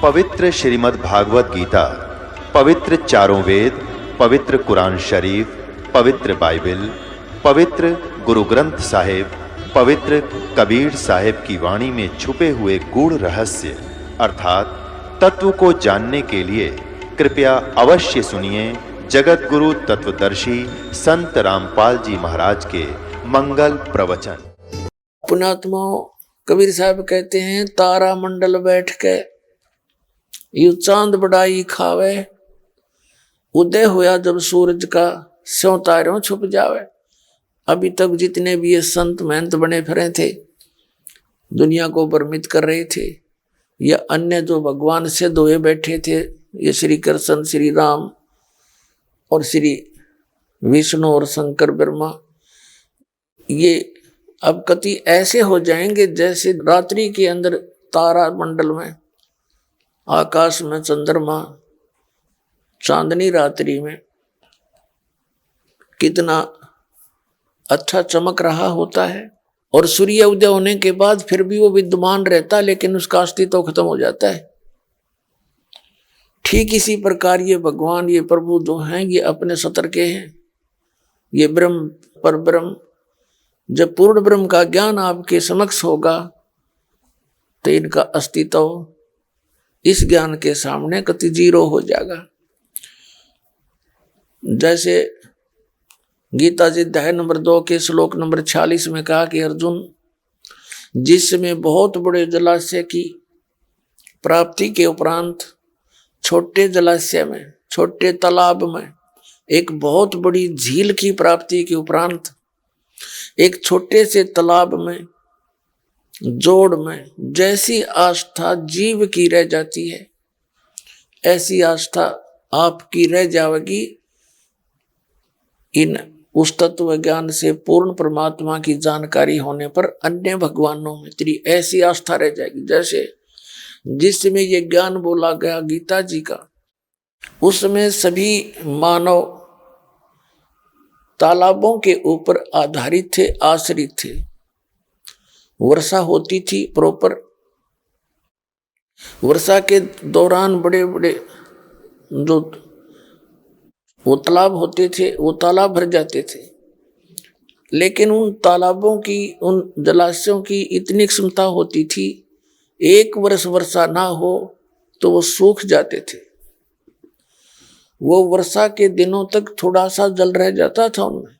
पवित्र श्रीमद् भागवत गीता, पवित्र चारों वेद, पवित्र कुरान शरीफ, पवित्र बाइबल, पवित्र गुरु ग्रंथ साहिब, पवित्र कबीर साहिब की वाणी में छुपे हुए गूढ़ रहस्य अर्थात तत्व को जानने के लिए कृपया अवश्य सुनिए जगत गुरु तत्वदर्शी संत रामपाल जी महाराज के मंगल प्रवचन। पुणात्माओं, कबीर साहब कहते हैं, तारा मंडल बैठ के यू चांद बड़ाई खावे, उदय होया जब सूरज का स्यों तारों छुप जावे। अभी तक जितने भी ये संत महंत बने फिरे थे, दुनिया को भ्रमित कर रहे थे, या अन्य जो भगवान से दोए बैठे थे, ये श्री कृष्ण, श्री राम और श्री विष्णु और शंकर ब्रह्मा, ये अब कति ऐसे हो जाएंगे जैसे रात्रि के अंदर तारा मंडल में, आकाश में चंद्रमा, चांदनी रात्रि में कितना अच्छा चमक रहा होता है, और सूर्य उदय होने के बाद फिर भी वो विद्यमान रहता है, लेकिन उसका अस्तित्व खत्म हो जाता है। ठीक इसी प्रकार ये भगवान, ये प्रभु जो हैं, ये अपने सतर के हैं। ये ब्रह्म पर ब्रह्म, जब पूर्ण ब्रह्म का ज्ञान आपके समक्ष होगा तो इनका अस्तित्व इस ज्ञान के सामने कति जीरो हो जाएगा। जैसे गीता जी अध्याय नंबर 2 के श्लोक नंबर 46 में कहा कि अर्जुन, जिसमें बहुत बड़े जलाशय की प्राप्ति के उपरांत छोटे जलाशय में, छोटे तालाब में, एक बहुत बड़ी झील की प्राप्ति के उपरांत एक छोटे से तालाब में, जोड़ में जैसी आस्था जीव की रह जाती है, ऐसी आस्था आपकी रह जाएगी इन उस तत्व ज्ञान से पूर्ण परमात्मा की जानकारी होने पर। अन्य भगवानों में तेरी ऐसी आस्था रह जाएगी जैसे जिसमें ये ज्ञान बोला गया गीता जी का, उसमें सभी मानव तालाबों के ऊपर आधारित थे, आश्रित थे। वर्षा होती थी प्रॉपर, वर्षा के दौरान बड़े बड़े जो वो तालाब होते थे, वो तालाब भर जाते थे, लेकिन उन तालाबों की, उन जलाशयों की इतनी क्षमता होती थी, एक वर्ष वर्षा ना हो तो वो सूख जाते थे। वो वर्षा के दिनों तक थोड़ा सा जल रह जाता था उनमें।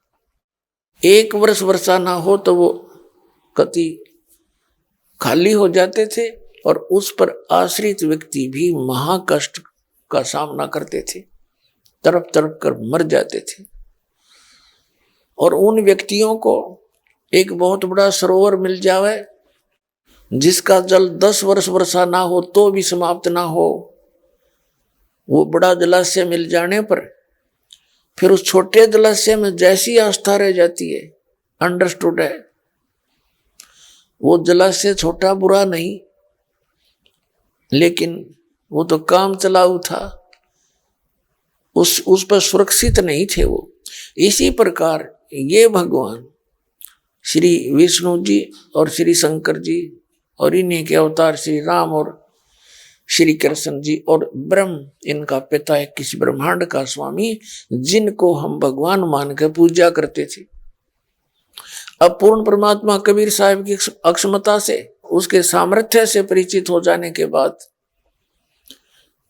एक वर्ष वर्षा ना हो तो वो कति खाली हो जाते थे, और उस पर आश्रित व्यक्ति भी महाकष्ट का सामना करते थे, तड़प तड़प कर मर जाते थे। और उन व्यक्तियों को एक बहुत बड़ा सरोवर मिल जावे जिसका जल 10 वर्ष वर्षा ना हो तो भी समाप्त ना हो, वो बड़ा जलाशय मिल जाने पर फिर उस छोटे जलाशय में जैसी आस्था रह जाती है, अंडरस्टूड है। वो जलाशय छोटा बुरा नहीं, लेकिन वो तो काम चलाऊ था, उस पर सुरक्षित नहीं थे वो। इसी प्रकार ये भगवान श्री विष्णु जी और श्री शंकर जी और इन्हीं के अवतार श्री राम और श्री कृष्ण जी और ब्रह्म, इनका पिता है किसी ब्रह्मांड का स्वामी, जिनको हम भगवान मान के पूजा करते थे। अब पूर्ण परमात्मा कबीर साहब की अक्षमता से, उसके सामर्थ्य से परिचित हो जाने के बाद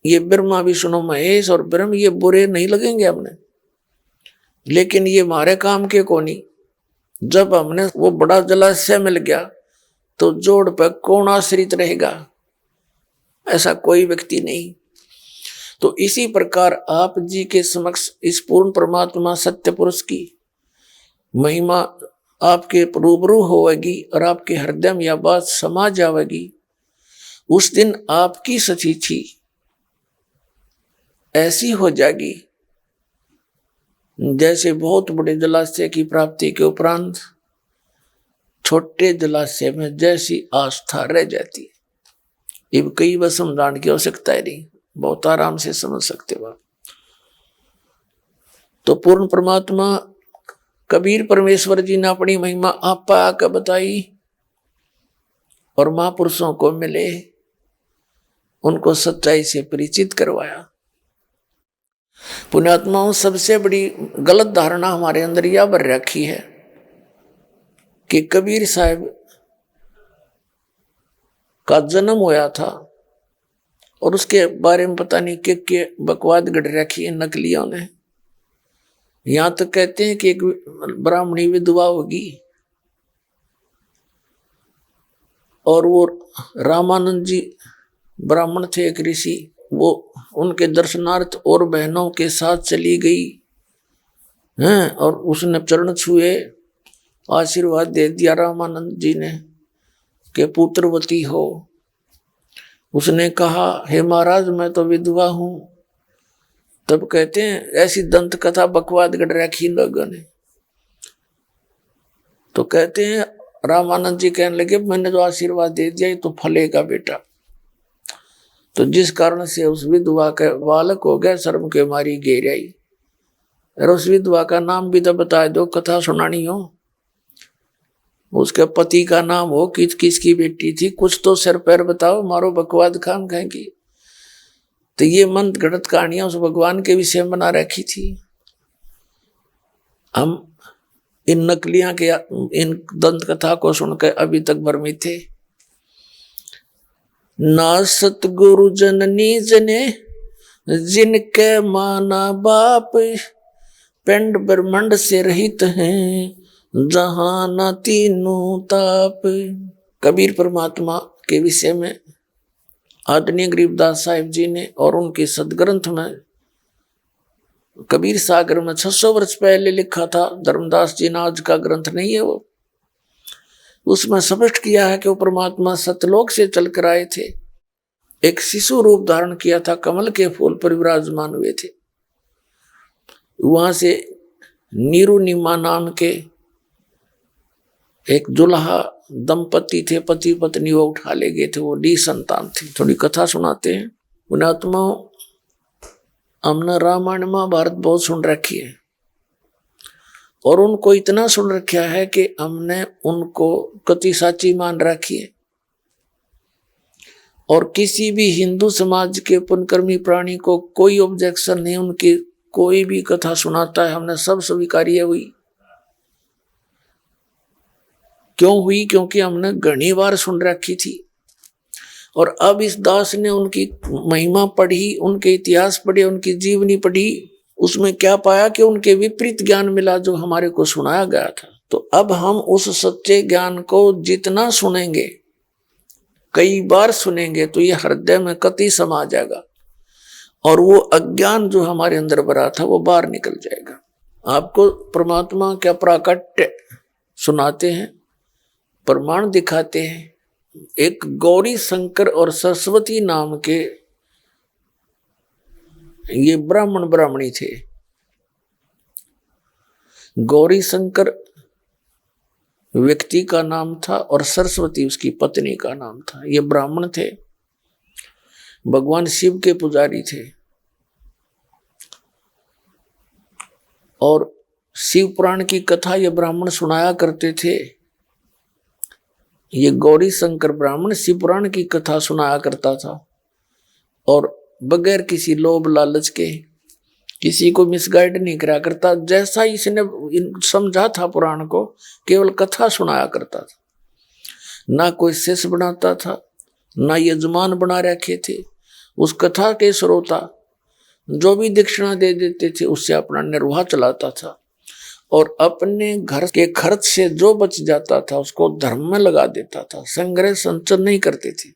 ये ब्रह्मा विष्णु महेश और ब्रह्म ये बुरे नहीं लगेंगे हमने, लेकिन ये हमारे काम के कोनी। जब हमने वो बड़ा जलाशय मिल गया तो जोड़ पर कौन आश्रित रहेगा? ऐसा कोई व्यक्ति नहीं। तो इसी प्रकार आप जी के समक्ष इस पूर्ण परमात्मा सत्य पुरुष की महिमा आपके रूबरू होगी और आपके हृदय में यह बात समा जाएगी। उस दिन आपकी सचीची ऐसी हो जाएगी जैसे बहुत बड़े जलाशय की प्राप्ति के उपरांत छोटे जलाशय में जैसी आस्था रह जाती है। ये कई बार समझाने की आवश्यकता है नहीं, बहुत आराम से समझ सकते हो। तो पूर्ण परमात्मा कबीर परमेश्वर जी ने अपनी महिमा आपा आकर बताई और महापुरुषों को मिले उनको सच्चाई से परिचित करवाया। पुण्यात्माओं, सबसे बड़ी गलत धारणा हमारे अंदर यह भर रखी है कि कबीर साहब का जन्म होया था और उसके बारे में पता नहीं के बकवाद गढ़ रखी है नकलियों ने। यहां तो कहते हैं कि एक ब्राह्मणी विधवा होगी और वो रामानंद जी ब्राह्मण थे, एक ऋषि, वो उनके दर्शनार्थ और बहनों के साथ चली गई हैं और उसने चरण छुए, आशीर्वाद दे दिया रामानंद जी ने कि पुत्रवती हो। उसने कहा, हे महाराज मैं तो विधवा हूं। तब कहते हैं ऐसी दंत कथा बकवाद गढ़ रखी लोगों ने। तो कहते हैं रामानंद जी कहने लगे, मैंने जो आशीर्वाद दे दिया ये तो फलेगा बेटा। तो जिस कारण से उस विधवा का बालक हो गया, शर्म के मारी गिर आई। और उस विधवा का नाम भी तो बता दो, कथा सुनानी हो। उसके पति का नाम हो, किसकी बेटी थी, कुछ तो सिर पैर बताओ, मारो बकवाद खाम कहेंगी। तो ये मंद गढ़त कहानियां उस भगवान के विषय में बना रखी थी। हम इन नकलियां के इन दंत कथा को सुनकर अभी तक भ्रमित थे। ना सतगुरु जननी जने जिनके माना बाप, पिंड ब्रह्मांड से रहित हैं जहां न तीनों ताप। कबीर परमात्मा के विषय में आदरणीय गरीबदास साहिब जी ने और उनके सदग्रंथ में कबीर सागर में 600 वर्ष पहले लिखा था। धर्मदास जी ने आज का ग्रंथ नहीं है वो। उसमें स्पष्ट किया है कि वो परमात्मा सतलोक से चलकर आए थे, एक शिशु रूप धारण किया था, कमल के फूल पर विराजमान हुए थे। वहां से नीरू नीमा नाम के एक दुल्हा दंपति थे, पति पत्नी, वो उठा ले गए थे, वो निसंतान थे। थोड़ी कथा सुनाते हैं। पुण्यात्माओं, हमने रामायण महाभारत बहुत सुन रखी है और उनको इतना सुन रखा है कि हमने उनको कति साची मान रखी है। और किसी भी हिंदू समाज के पुण्यकर्मी प्राणी को कोई ऑब्जेक्शन नहीं, उनकी कोई भी कथा सुनाता है हमने सब स्वीकार्य हुई। क्यों हुई? क्योंकि हमने घनी बार सुन रखी थी। और अब इस दास ने उनकी महिमा पढ़ी, उनके इतिहास पढ़े, उनकी जीवनी पढ़ी, उसमें क्या पाया कि उनके विपरीत ज्ञान मिला जो हमारे को सुनाया गया था। तो अब हम उस सच्चे ज्ञान को जितना सुनेंगे, कई बार सुनेंगे, तो ये हृदय में कति समा जाएगा और वो अज्ञान जो हमारे अंदर भरा था वो बाहर निकल जाएगा। आपको परमात्मा क्या प्राकट्य सुनाते हैं, प्रमाण दिखाते हैं। एक गौरी शंकर और सरस्वती नाम के ये ब्राह्मण ब्राह्मणी थे। गौरी शंकर व्यक्ति का नाम था और सरस्वती उसकी पत्नी का नाम था। ये ब्राह्मण थे, भगवान शिव के पुजारी थे और शिव पुराण की कथा ये ब्राह्मण सुनाया करते थे। ये गौरी शंकर ब्राह्मण शिव पुराण की कथा सुनाया करता था और बगैर किसी लोभ लालच के, किसी को मिसगाइड नहीं करा करता। जैसा इसने समझा था पुराण को, केवल कथा सुनाया करता था। ना कोई शिष्य बनाता था, ना यजमान बना रखे थे। उस कथा के श्रोता जो भी दक्षिणा दे देते थे उससे अपना निर्वाह चलाता था और अपने घर के खर्च से जो बच जाता था उसको धर्म में लगा देता था। संग्रह संचय नहीं करते थे,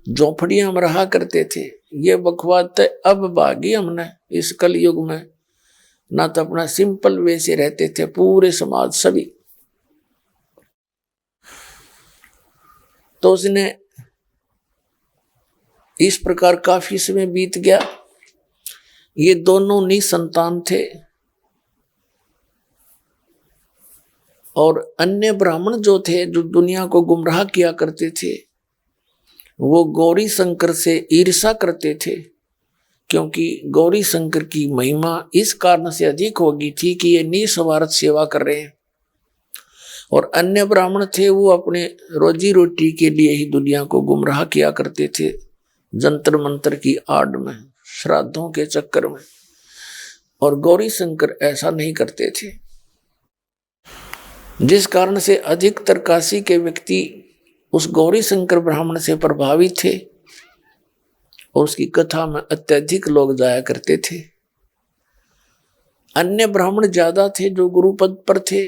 झोपड़ियां में रहा करते थे। ये बकवाद अब भागी हमने इस कलयुग में। ना तो अपना सिंपल वे से रहते थे पूरे समाज सभी। तो उसने इस प्रकार काफी समय बीत गया। ये दोनों निसंतान थे और अन्य ब्राह्मण जो थे, जो दुनिया को गुमराह किया करते थे, वो गौरी शंकर से ईर्षा करते थे क्योंकि गौरी शंकर की महिमा इस कारण से अधिक होगी थी कि ये निस्वार्थ सेवा कर रहे हैं। और अन्य ब्राह्मण थे वो अपने रोजी रोटी के लिए ही दुनिया को गुमराह किया करते थे, जंतर मंतर की आड़ में, श्राद्धों के चक्कर में। और गौरी शंकर ऐसा नहीं करते थे, जिस कारण से अधिकतर काशी के व्यक्ति उस गौरी शंकर ब्राह्मण से प्रभावित थे और उसकी कथा में अत्यधिक लोग जाया करते थे। अन्य ब्राह्मण ज्यादा थे जो गुरुपद पर थे,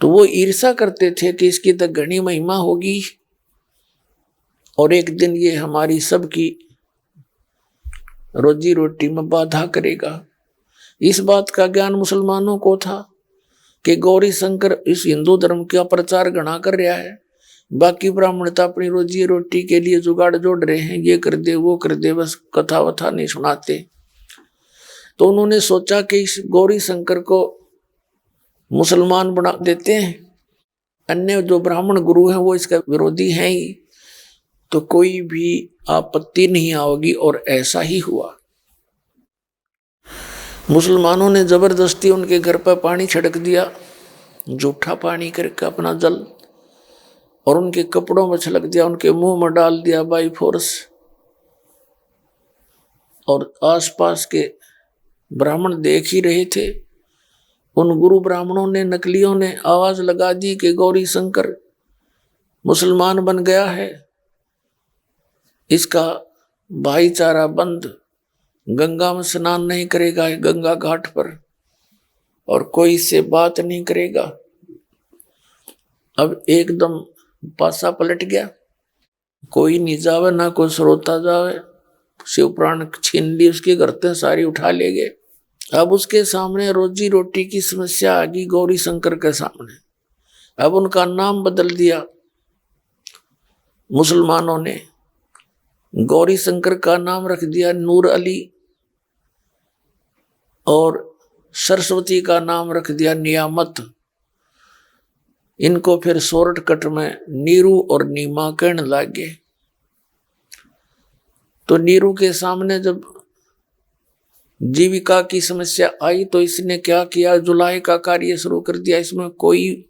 तो वो ईर्ष्या करते थे कि इसकी तो घनी महिमा होगी और एक दिन ये हमारी सबकी रोजी रोटी में बाधा करेगा। इस बात का ज्ञान मुसलमानों को था कि गौरी शंकर इस हिंदू धर्म का प्रचार घना कर रहा है, बाकी ब्राह्मण तो अपनी रोजी रोटी के लिए जुगाड़ जोड़ रहे हैं, ये कर दे वो कर दे, बस कथा वथा नहीं सुनाते। तो उन्होंने सोचा कि इस गौरी शंकर को मुसलमान बना देते हैं, अन्य जो ब्राह्मण गुरु हैं वो इसका विरोधी हैं ही, तो कोई भी आपत्ति नहीं आओगी। और ऐसा ही हुआ। मुसलमानों ने जबरदस्ती उनके घर पर पानी छिड़क दिया, जूठा पानी करके अपना जल, और उनके कपड़ों में छिड़क दिया, उनके मुंह में डाल दिया बाई फोर्स। और आसपास के ब्राह्मण देख ही रहे थे। उन गुरु ब्राह्मणों ने, नकलियों ने आवाज लगा दी कि गौरी शंकर मुसलमान बन गया है, इसका भाईचारा बंद, गंगा में स्नान नहीं करेगा गंगा घाट पर, और कोई इससे बात नहीं करेगा। अब एकदम पासा पलट गया, कोई नहीं जावे, ना कोई श्रोता जावे। शिव प्राण छीन ली उसके, गर्ते सारी उठा ले गए। अब उसके सामने रोजी रोटी की समस्या आ गई गौरी शंकर के सामने। अब उनका नाम बदल दिया मुसलमानों ने, गौरी शंकर का नाम रख दिया नूर अली, और सरस्वती का नाम रख दिया नियामत। इनको फिर शॉर्टकट में नीरू और नीमा कहने लगे। तो नीरू के सामने जब जीविका की समस्या आई तो इसने क्या किया, जुलाई का कार्य शुरू कर दिया। इसमें कोई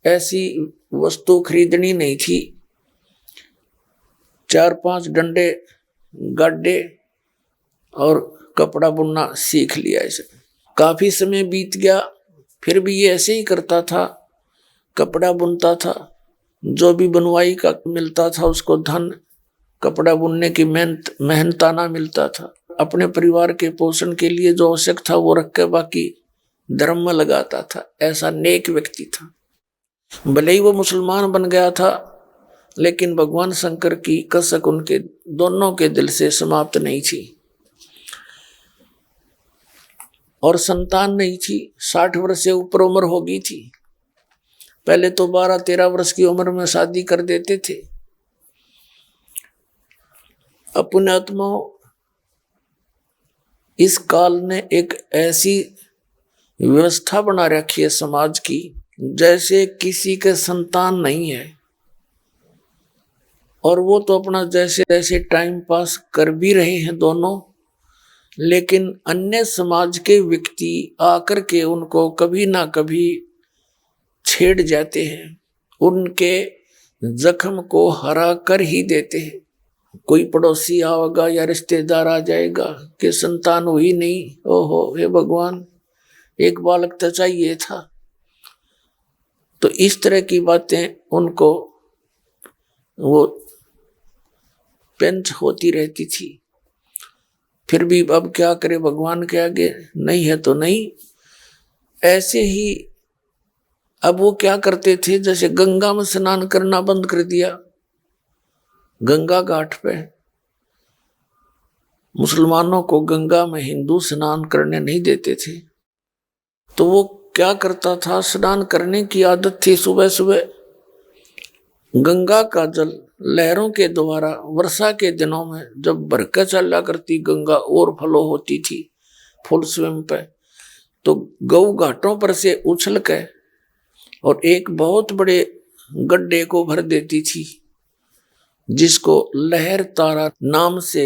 ऐसी वस्तु खरीदनी नहीं थी, 4-5 डंडे गाड्डे और कपड़ा बुनना सीख लिया इसने। काफी समय बीत गया, फिर भी ये ऐसे ही करता था, कपड़ा बुनता था, जो भी बनवाई का मिलता था उसको धन, कपड़ा बुनने की मेहनताना मिलता था। अपने परिवार के पोषण के लिए जो आवश्यक था वो रख के बाकी धर्म में लगाता था। ऐसा नेक व्यक्ति था। भले ही वो मुसलमान बन गया था, लेकिन भगवान शंकर की कसक उनके दोनों के दिल से समाप्त नहीं थी। और संतान नहीं थी, 60 वर्ष से ऊपर उम्र हो गई थी। पहले तो 12-13 वर्ष की उम्र में शादी कर देते थे। अपने आत्माओं, इस काल ने एक ऐसी व्यवस्था बना रखी है समाज की, जैसे किसी के संतान नहीं है, और वो तो अपना जैसे जैसे टाइम पास कर भी रहे हैं दोनों, लेकिन अन्य समाज के व्यक्ति आकर के उनको कभी ना कभी छेड़ जाते हैं, उनके जख्म को हरा कर ही देते हैं। कोई पड़ोसी आएगा या रिश्तेदार आ जाएगा कि संतान हुई नहीं, ओहो हे भगवान, एक बालक तो चाहिए था। तो इस तरह की बातें उनको वो पेंच होती रहती थी। फिर भी अब क्या करे, भगवान के आगे नहीं है तो नहीं। ऐसे ही अब वो क्या करते थे, जैसे गंगा में स्नान करना बंद कर दिया। गंगा घाट पे मुसलमानों को गंगा में हिंदू स्नान करने नहीं देते थे, तो वो क्या करता था, स्नान करने की आदत थी सुबह सुबह। गंगा का जल लहरों के द्वारा वर्षा के दिनों में जब बरकत चला करती गंगा और फ्लो होती थी फुल स्विम पे, तो गौ घाटों पर से उछल के और एक बहुत बड़े गड्ढे को भर देती थी, जिसको लहर तारा नाम से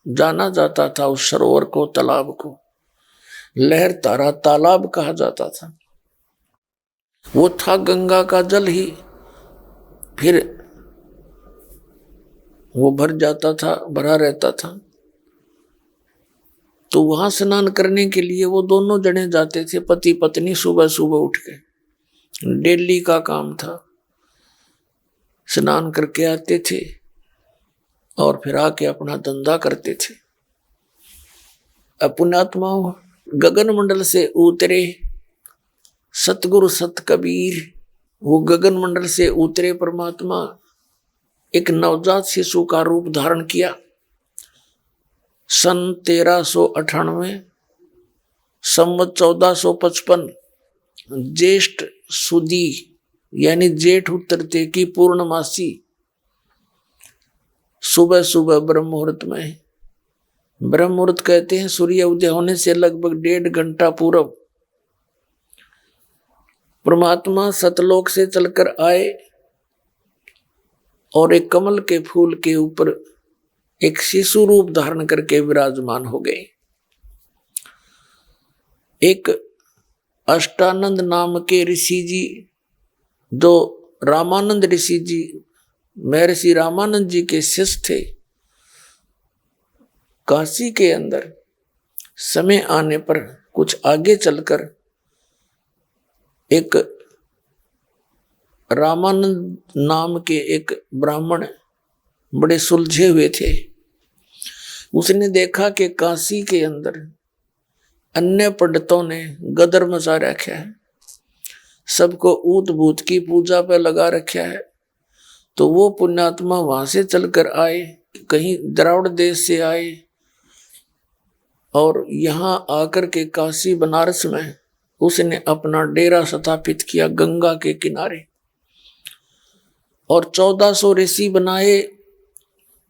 जाना जाता था। उस सरोवर को, तालाब को लहर तारा तालाब कहा जाता था। वो था गंगा का जल ही। फिर वो भर जाता था, भरा रहता था। तो वहां स्नान करने के लिए वो दोनों जने जाते थे, पति पत्नी, सुबह सुबह उठ के। डेली का काम था, स्नान करके आते थे और फिर आके अपना धंधा करते थे। पुण्यात्माओं, गगन मंडल से उतरे सतगुरु सत कबीर, वो गगन मंडल से उतरे परमात्मा एक नवजात शिशु का रूप धारण किया। सन 1398 संवत 1455 ज्येष्ठ सुदी यानी जेठ उतरते की पूर्णमासी, सुबह सुबह ब्रह्म मुहूर्त में, ब्रह्म मुहूर्त कहते हैं सूर्य उदय होने से लगभग 1.5 घंटा पूर्व, परमात्मा सतलोक से चलकर आए और एक कमल के फूल के ऊपर एक शिशु रूप धारण करके विराजमान हो गए। एक अष्टानंद नाम के ऋषि जी, जो रामानंद ऋषि जी, महर्षि रामानंद जी के शिष्य थे, काशी के अंदर समय आने पर कुछ आगे चलकर एक रामानंद नाम के एक ब्राह्मण बड़े सुलझे हुए थे। उसने देखा कि काशी के अंदर अन्य पंडितों ने गदर मचा रखा है, सबको ऊत भूत की पूजा पे लगा रखा है। तो वो पुण्यात्मा वहां से चलकर आए, कहीं द्राविड़ देश से आए और यहाँ आकर के काशी बनारस में उसने अपना डेरा स्थापित किया गंगा के किनारे, और 1400 ऋषि बनाए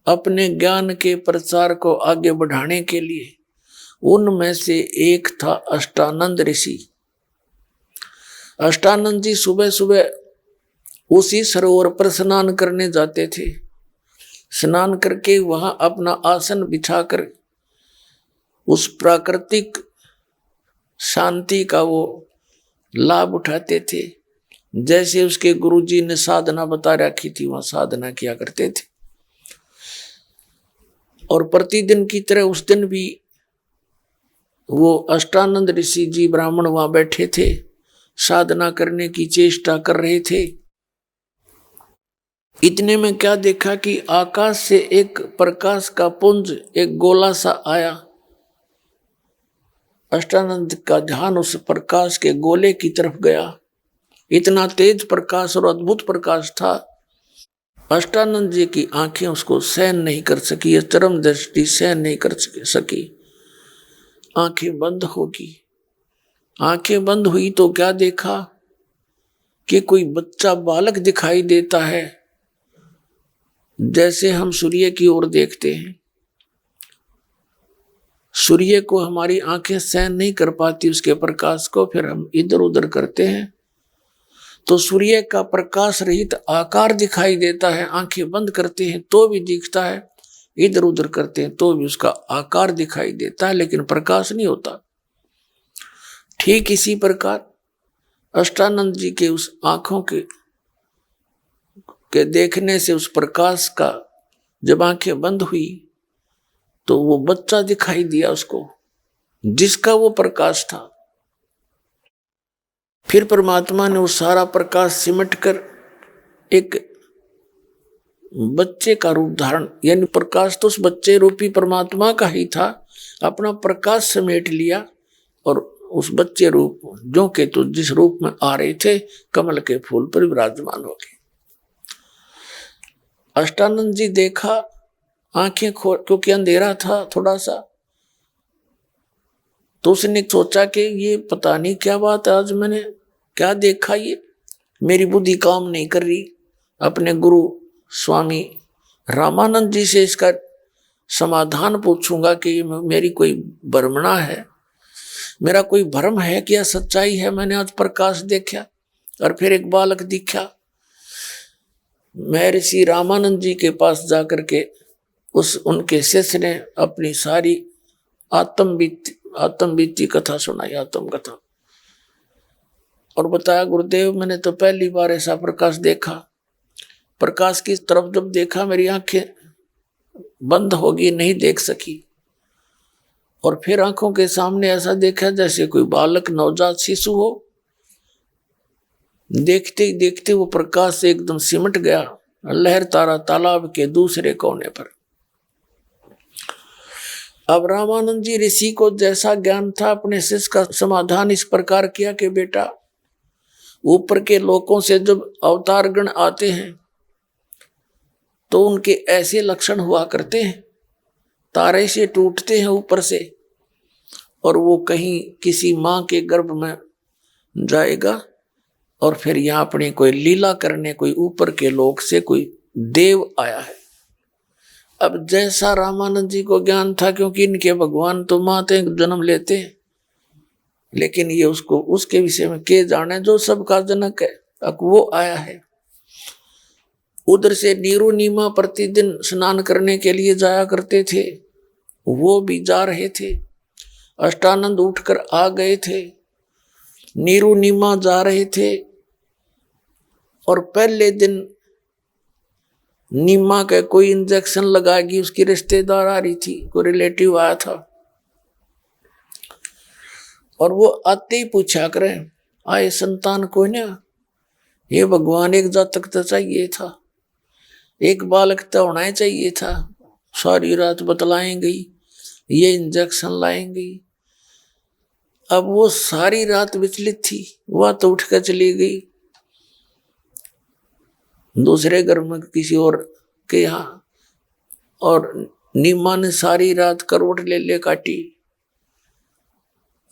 अपने ज्ञान के प्रचार को आगे बढ़ाने के लिए। उनमें से एक था अष्टानंद ऋषि। अष्टानंद जी सुबह सुबह उसी सरोवर पर स्नान करने जाते थे। स्नान करके वहां अपना आसन बिछाकर उस प्राकृतिक शांति का वो लाभ उठाते थे। जैसे उसके गुरुजी ने साधना बता रखी थी, वहां साधना किया करते थे। और प्रतिदिन की तरह उस दिन भी वो अष्टानंद ऋषि जी ब्राह्मण वहां बैठे थे, साधना करने की चेष्टा कर रहे थे। इतने में क्या देखा कि आकाश से एक प्रकाश का पुंज, एक गोला सा आया। अष्टानंद का ध्यान उस प्रकाश के गोले की तरफ गया। इतना तेज प्रकाश और अद्भुत प्रकाश था, अष्टानंद जी की आंखें उसको सहन नहीं कर सकी, यह चरम दृष्टि सहन नहीं कर सकी। आंखें बंद होगी। आंखें बंद हुई तो क्या देखा कि कोई बच्चा बालक दिखाई देता है। जैसे हम सूर्य की ओर देखते हैं, सूर्य को हमारी आंखें सहन नहीं कर पाती उसके प्रकाश को, फिर हम इधर उधर करते हैं तो सूर्य का प्रकाश रहित आकार दिखाई देता है। आंखें बंद करते हैं तो भी दिखता है, इधर उधर करते हैं तो भी उसका आकार दिखाई देता है, लेकिन प्रकाश नहीं होता। ठीक इसी प्रकार अष्टानंद जी के उस आंखों के देखने से, उस प्रकाश का जब आंखें बंद हुई तो वो बच्चा दिखाई दिया उसको, जिसका वो प्रकाश था। फिर परमात्मा ने वो सारा प्रकाश सिमट कर एक बच्चे का रूप धारण, यानी प्रकाश तो उस बच्चे रूपी परमात्मा का ही था, अपना प्रकाश समेट लिया और उस बच्चे रूप जो के तो जिस रूप में आ रहे थे कमल के फूल पर विराजमान हो गए। अष्टानंद जी देखा, आंखें खोल, क्योंकि अंधेरा था थोड़ा सा, तो उसने सोचा कि ये पता नहीं क्या बात है, आज मैंने क्या देखा, ये मेरी बुद्धि काम नहीं कर रही। अपने गुरु स्वामी रामानंद जी से इसका समाधान पूछूंगा कि ये मेरी कोई भ्रमणा है, मेरा कोई भ्रम है कि यह सच्चाई है। मैंने आज प्रकाश देखा और फिर एक बालक दिखा। महर्षि रामानंद जी के पास जाकर के उनके शिष्य ने अपनी सारी आत्मबीती कथा सुनाई, आत्म कथा, और बताया गुरुदेव मैंने तो पहली बार ऐसा प्रकाश देखा। प्रकाश की तरफ जब देखा मेरी आंखें बंद होगी, नहीं देख सकी। और फिर आंखों के सामने ऐसा देखा जैसे कोई बालक नवजात शिशु हो। देखते ही देखते वो प्रकाश से एकदम सिमट गया, लहर तारा तालाब के दूसरे कोने पर। अब रामानंद जी ऋषि को जैसा ज्ञान था, अपने शिष्य का समाधान इस प्रकार किया कि बेटा, ऊपर के लोकों से जब अवतार गण आते हैं तो उनके ऐसे लक्षण हुआ करते हैं, तारे से टूटते हैं ऊपर से, और वो कहीं किसी माँ के गर्भ में जाएगा और फिर यहाँ अपनी कोई लीला करने कोई ऊपर के लोक से कोई देव आया है। अब जैसा रामानंद जी को ज्ञान था, क्योंकि इनके भगवान तो माते जन्म लेते हैं, लेकिन ये उसको उसके विषय में के जाने जो सबका जनक है। अब वो आया है। उधर से नीरू नीमा प्रतिदिन स्नान करने के लिए जाया करते थे, वो भी जा रहे थे। अष्टानंद उठकर आ गए थे, नीरू नीमा जा रहे थे। और पहले दिन नीमा का कोई इंजेक्शन लगाएगी, उसकी रिश्तेदार आ रही थी, कोई रिलेटिव आया था, और वो आते ही पूछा करे, आए संतान को ना, ये भगवान एक जातक तो चाहिए था, एक बालक तो होना ही चाहिए था। सारी रात बतलाएंगी, ये इंजेक्शन लाएंगी। अब वो सारी रात विचलित थी, वह तो उठ कर चली गई दूसरे घर में किसी और के यहाँ, और नीमा ने सारी रात करवट ले ले काटी।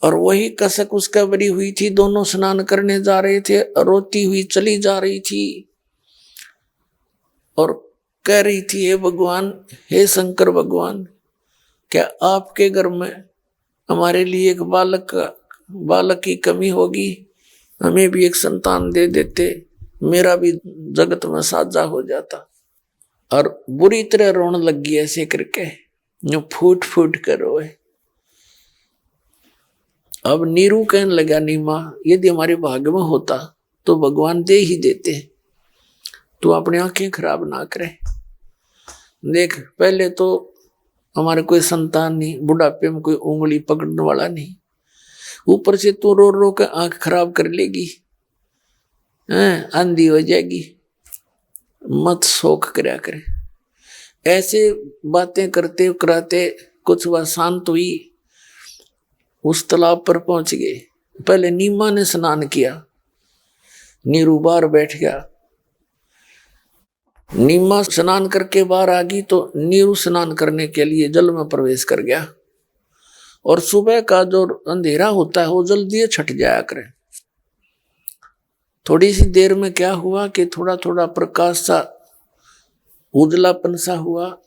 और वही कसक उसका बरी हुई थी, दोनों स्नान करने जा रहे थे, रोती हुई चली जा रही थी और कह रही थी, हे भगवान, हे शंकर भगवान, क्या आपके घर में हमारे लिए एक बालक की कमी होगी, हमें भी एक संतान दे देते, मेरा भी जगत में साझा हो जाता। और बुरी तरह रोने लगी ऐसे करके, जो फूट फूट कर रोए। अब नीरू कहने लगा, नीमा, यदि हमारे भाग्य में होता तो भगवान दे ही देते, तू अपनी आंखें खराब ना करे। देख, पहले तो हमारे कोई संतान नहीं, बुढ़ापे में कोई उंगली पकड़ने वाला नहीं, ऊपर से तू रो रो के आंख खराब कर लेगी, अंधी हो जाएगी, मत शोक करया करे। ऐसे बातें करते कराते कुछ वह शांत हुई, उस तालाब पर पहुंच गए। पहले नीमा ने स्नान किया, नीरू बाहर बैठ गया। नीमा स्नान करके बाहर आ गई तो नीरू स्नान करने के लिए जल में प्रवेश कर गया। और सुबह का जो अंधेरा होता है वो जल्दी छट जाया करे। थोड़ी सी देर में क्या हुआ कि थोड़ा थोड़ा प्रकाश सा, उजलापन सा हुआ,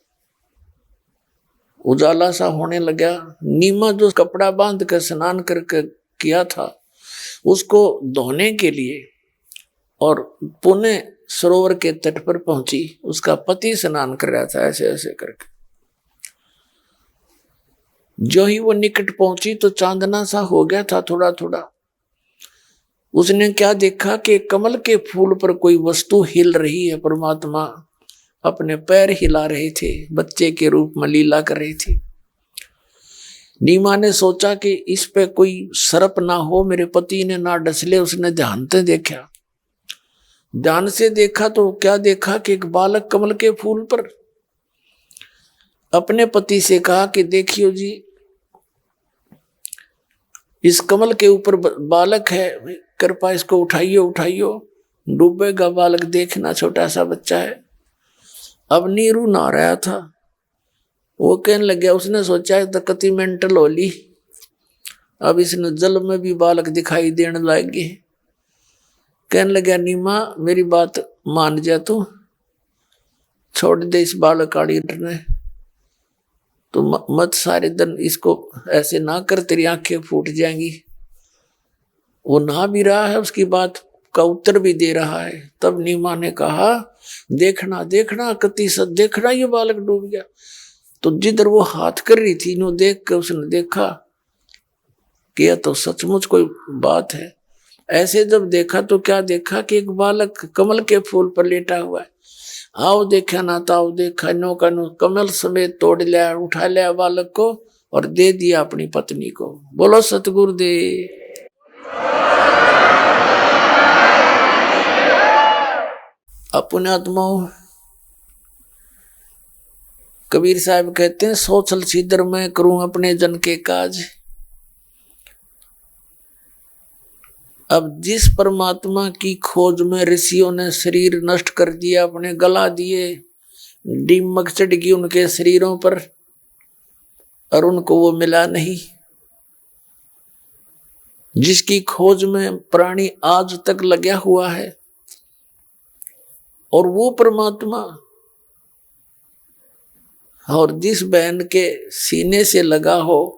उजाला सा होने लगा। नीमा जो कपड़ा बांध कर स्नान करके किया था, उसको धोने के लिए और पुणे सरोवर के तट पर पहुंची। उसका पति स्नान कर रहा था ऐसे ऐसे करके। जो ही वो निकट पहुंची तो चांदना सा हो गया था थोड़ा थोड़ा। उसने क्या देखा कि कमल के फूल पर कोई वस्तु हिल रही है। परमात्मा अपने पैर हिला रहे थे, बच्चे के रूप में लीला कर रहे थे। नीमा ने सोचा कि इस पे कोई सर्प ना हो, मेरे पति ने ना डसले। उसने ध्यान से देखा, ध्यान से देखा तो क्या देखा कि एक बालक कमल के फूल पर। अपने पति से कहा कि देखियो जी, इस कमल के ऊपर बालक है, कृपा इसको उठाइयो उठाइयो, डूबेगा बालक, देखना छोटा सा बच्चा है। अब नीरू नहा रहा था, वो कहने लग गया, उसने सोचा तो कति मेंटल होली, अब इसने जल में भी बालक दिखाई देने लगे। कहने लगा, नीमा मेरी बात मान जा, तू छोड़ दे इस बालक आड़ी ने, तो मत सारे दिन इसको ऐसे ना कर, तेरी आंखें फूट जाएंगी। वो ना भी रहा है, उसकी बात का उत्तर भी दे रहा है। तब नीमा ने कहा, देखना देखना कति सच, देखना ये बालक डूब गया। तो जिधर वो हाथ कर रही थी, नो देख के उसने देखा कि यह तो सचमुच कोई बात है। ऐसे जब देखा तो क्या देखा कि एक बालक कमल के फूल पर लेटा हुआ है। आओ देखा ना ताओ देखा, नो का नो कमल समेत तोड़ लिया, उठा लिया बालक को और दे दिया अपनी पत्नी को। बोलो सतगुरुदेव। अपने आत्माओं, कबीर साहब कहते हैं, सोचल सीधर मैं करूं अपने जन के काज। अब जिस परमात्मा की खोज में ऋषियों ने शरीर नष्ट कर दिया, अपने गला दिए, दीमक चढ़ गई उनके शरीरों पर और उनको वो मिला नहीं, जिसकी खोज में प्राणी आज तक लगा हुआ है, और वो परमात्मा और जिस बहन के सीने से लगा हो,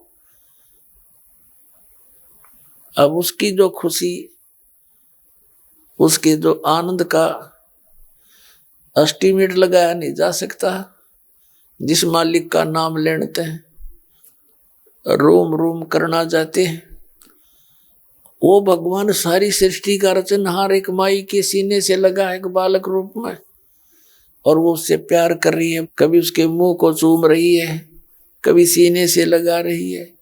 अब उसकी जो खुशी, उसके जो आनंद का एस्टीमेट लगाया नहीं जा सकता। जिस मालिक का नाम लेते हैं, रोम रोम करना जाते हैं, वो भगवान सारी सृष्टि का रचनहार एक माई के सीने से लगा है, एक बालक रूप में, और वो उससे प्यार कर रही है। कभी उसके मुंह को चूम रही है, कभी सीने से लगा रही है,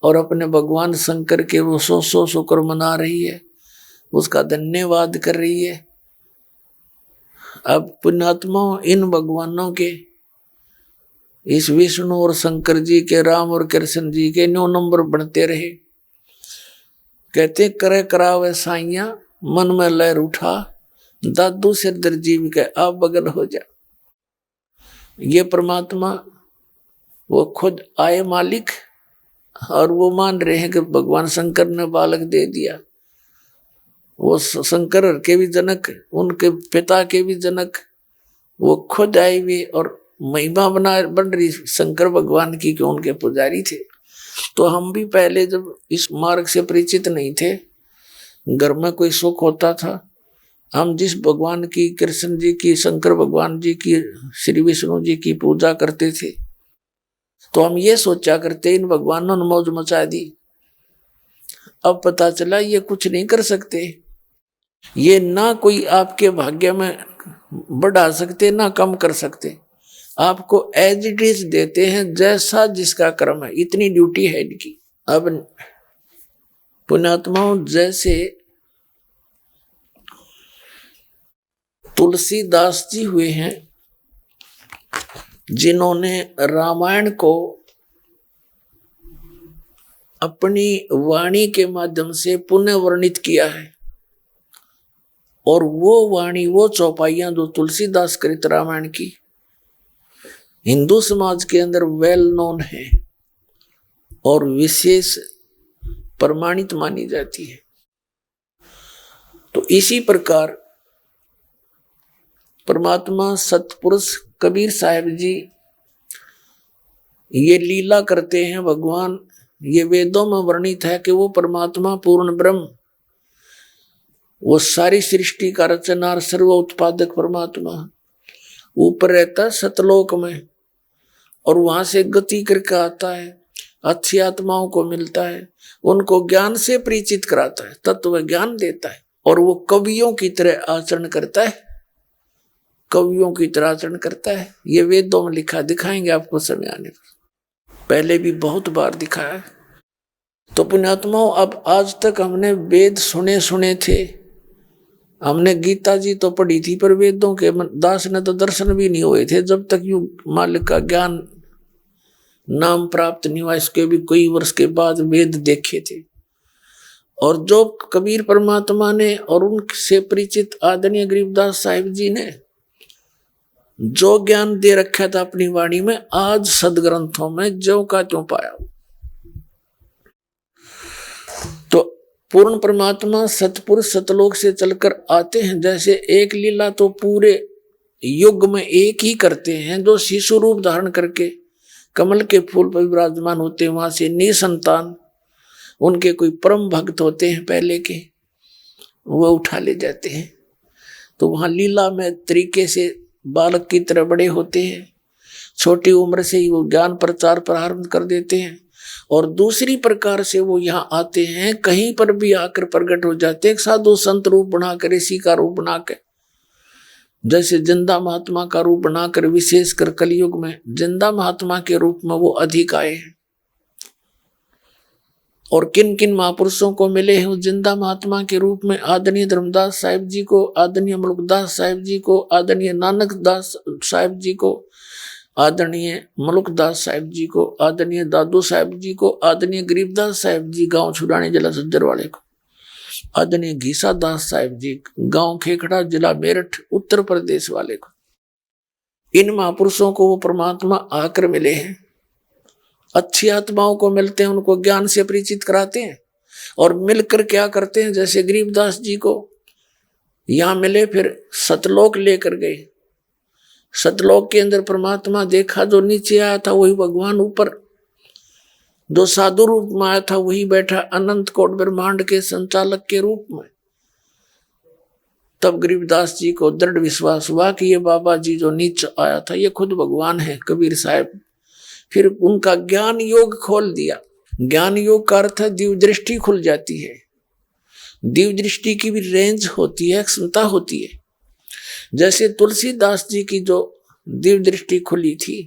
और अपने भगवान शंकर के वो सौ शुक्र मना रही है, उसका धन्यवाद कर रही है। अब पुण्यात्मा इन भगवानों के, इस विष्णु और शंकर जी के, राम और कृष्ण जी के 9 नंबर बनते रहे। कहते करे करावे साइया, मन में लहर उठा, दादू सिर दर्जीव के आप बगल हो जा। ये परमात्मा वो खुद आए मालिक, और वो मान रहे हैं कि भगवान शंकर ने बालक दे दिया। वो शंकर के भी जनक, उनके पिता के भी जनक, वो खुद आए हुए और महिमा बन रही शंकर भगवान की, कि उनके पुजारी थे। तो हम भी पहले जब इस मार्ग से परिचित नहीं थे, घर में कोई सुख होता था, हम जिस भगवान की, कृष्ण जी की, शंकर भगवान जी की, श्री विष्णु जी की पूजा करते थे, तो हम ये सोचा करते इन भगवानों ने मौज मचा दी। अब पता चला ये कुछ नहीं कर सकते, ये ना कोई आपके भाग्य में बढ़ा सकते ना कम कर सकते, आपको एज इट इज देते हैं, जैसा जिसका कर्म है, इतनी ड्यूटी है इनकी। अब पुण्यात्माओं, जैसे तुलसीदास जी हुए हैं, जिन्होंने रामायण को अपनी वाणी के माध्यम से पुनः वर्णित किया है, और वो वाणी, वो चौपाइयां जो तुलसीदास कृत रामायण की, हिंदू समाज के अंदर वेल नोन है और विशेष प्रमाणित मानी जाती है। तो इसी प्रकार परमात्मा सतपुरुष कबीर साहब जी ये लीला करते हैं। भगवान, ये वेदों में वर्णित है कि वो परमात्मा पूर्ण ब्रह्म, वो सारी सृष्टि का रचनार सर्व उत्पादक परमात्मा ऊपर रहता है सतलोक में, और वहां से गति करके आता है, अच्छी आत्माओं को मिलता है, उनको ज्ञान से परिचित कराता है, तत्व ज्ञान देता है, और वो कवियों की तरह आचरण करता है, कवियों की तरह आचरण करता है। ये वेदों में लिखा, दिखाएंगे आपको समय आने पर, पहले भी बहुत बार दिखाया है। तो पुण्यात्माओं, अब आज तक हमने वेद सुने थे, हमने गीता जी तो पढ़ी थी, पर वेदों के दास ने तो दर्शन भी नहीं हुए थे जब तक यू मालिक का ज्ञान नाम प्राप्त नहीं हुआ। इसके भी कई वर्ष के बाद वेद देखे थे, और जो कबीर परमात्मा ने और उनसे परिचित आदरणीय गरीबदास साहिब जी ने जो ज्ञान दे रखा था अपनी वाणी में, आज सदग्रंथों में ज्यों का त्यों पाया। तो पूर्ण परमात्मा सतपुरुष सतलोक से चलकर आते हैं। जैसे एक लीला तो पूरे युग में एक ही करते हैं, जो शिशु रूप धारण करके कमल के फूल पर विराजमान होते हैं, वहां से निसंतान उनके कोई परम भक्त होते हैं पहले के, वो उठा ले जाते हैं। तो वहां लीला में तरीके से बालक की तरह बड़े होते हैं, छोटी उम्र से ही वो ज्ञान प्रचार प्रारंभ कर देते हैं, और दूसरी प्रकार से वो यहाँ आते हैं, कहीं पर भी आकर प्रकट हो जाते हैं, साधु संत रूप बनाकर, ऋषि का रूप बनाकर, जैसे जिंदा महात्मा का रूप बनाकर विशेषकर कलयुग में जिंदा महात्मा के रूप में वो अधिक आए हैं। और किन किन महापुरुषों को मिले हैं उस जिंदा महात्मा के रूप में? आदरणीय धर्मदास साहिब जी को, आदरणीय मुल्कदास साहिब जी को, आदरणीय नानक दास साहिब जी को, आदरणीय मुल्कदास साहिब जी को, आदरणीय दादू साहिब जी को, आदरणीय गरीबदास साहिब जी गांव छुड़ाने जिला सज्जर वाले को, आदरणीय घीसा दास साहिब जी गांव खेखड़ा जिला मेरठ उत्तर प्रदेश वाले को। इन महापुरुषों को वो परमात्मा आकर मिले हैं। अच्छी आत्माओं को मिलते हैं, उनको ज्ञान से परिचित कराते हैं और मिलकर क्या करते हैं, जैसे गरीबदास जी को यहां मिले, फिर सतलोक लेकर गए। सतलोक के अंदर परमात्मा देखा, जो नीचे आया था वही भगवान ऊपर, जो साधु रूप में आया था वही बैठा अनंत कोट ब्रह्मांड के संचालक के रूप में। तब गरीबदास जी को दृढ़ विश्वास हुआ कि ये बाबा जी जो नीचे आया था ये खुद भगवान है, कबीर साहब। फिर उनका ज्ञान योग खोल दिया। ज्ञान योग का अर्थ है दिव्य दृष्टि खुल जाती है। दिव्य दृष्टि की भी रेंज होती है, क्षमता होती है। जैसे तुलसीदास जी की जो दिव्य दृष्टि खुली थी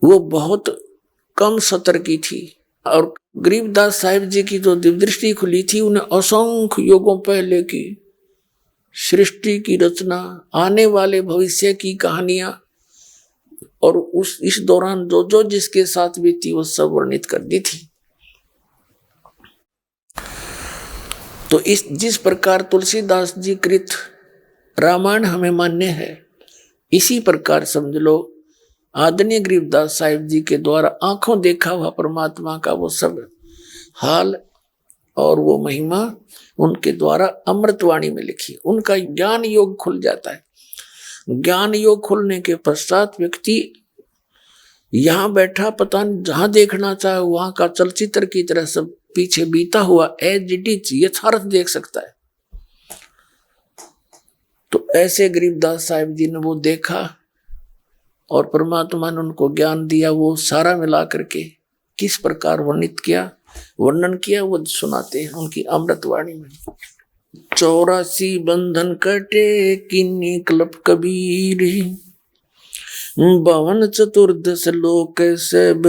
वो बहुत कम सतर की थी, और गरीबदास साहिब जी की जो दिव्य दृष्टि खुली थी उन्हें असंख्य युगों पहले की सृष्टि की रचना, आने वाले भविष्य की कहानियां और इस दौरान जो जो जिसके साथ बीती वो सब वर्णित कर दी थी। तो जिस प्रकार तुलसीदास जी कृत रामायण हमें मान्य है, इसी प्रकार समझ लो आदरणीय गरीबदास साहिब जी के द्वारा आंखों देखा हुआ परमात्मा का वो सब हाल और वो महिमा उनके द्वारा अमृतवाणी में लिखी। उनका ज्ञान योग खुल जाता है। ज्ञान योग खुलने के पश्चात व्यक्ति यहां बैठा पता नहीं जहां देखना चाहे वहां का चलचित्र की तरह सब पीछे बीता हुआ एज इट इज यथार्थ देख सकता है। तो ऐसे गरीबदास साहिब जी ने वो देखा और परमात्मा ने उनको ज्ञान दिया। वो सारा मिला करके किस प्रकार वर्णन किया वो सुनाते हैं उनकी अमृतवाणी में। 84 बंधन कटे किन्नी कल्प कबीर, 52 चतुर्दश लोक सब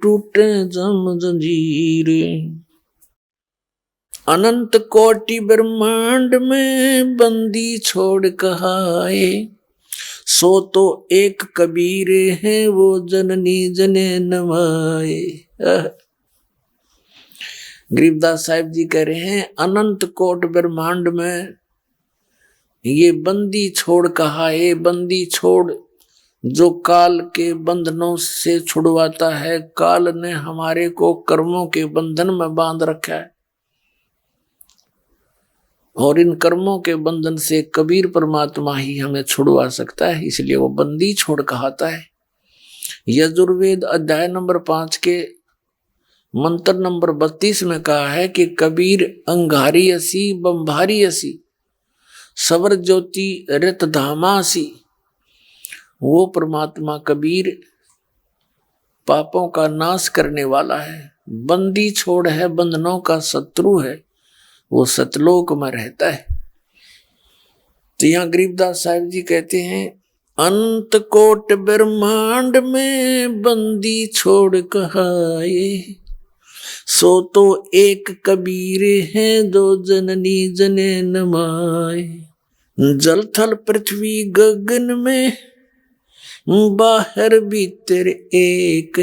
टूटे जम जंजीर, अनंत कोटि ब्रह्मांड में बंदी छोड़ कहाए, सो तो एक कबीर है वो जननी जने नवाए। गरीबदास साहिब जी कह रहे हैं अनंत कोट ब्रह्मांड में ये बंदी छोड़ कहाए। बंदी छोड़ जो काल के बंधनों से छुड़वाता है। काल ने हमारे को कर्मों के बंधन में बांध रखा है और इन कर्मों के बंधन से कबीर परमात्मा ही हमें छुड़वा सकता है, इसलिए वो बंदी छोड़ कहता है। यजुर्वेद अध्याय नंबर 5 के मंत्र नंबर 32 में कहा है कि कबीर अंगारी असी बंभारी असी सवर ज्योति रित धामासी। वो परमात्मा कबीर पापों का नाश करने वाला है, बंदी छोड़ है, बंधनों का शत्रु है, वो सतलोक में रहता है। तो यहाँ गरीबदास साहिब जी कहते हैं अंत कोट ब्रह्मांड में बंदी छोड़ कहाए, सो तो एक कबीर है दो जननी जने नमाए। जल थल पृथ्वी गगन में बाहर भीतर एक,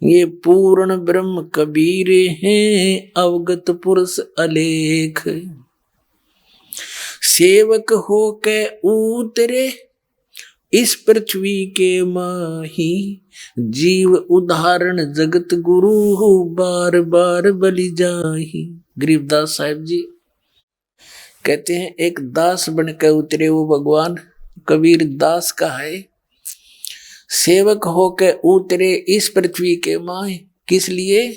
ये पूर्ण ब्रह्म कबीर हैं अवगत पुरुष अलेख। सेवक हो के उतरे इस पृथ्वी के माही, जीव उदाहरण जगत गुरु बार बार बलि जाही। गरीबदास साहिब जी कहते हैं एक दास बन के उतरे वो भगवान, कबीर दास का है। सेवक होके उतरे इस पृथ्वी के माए, किस लिए?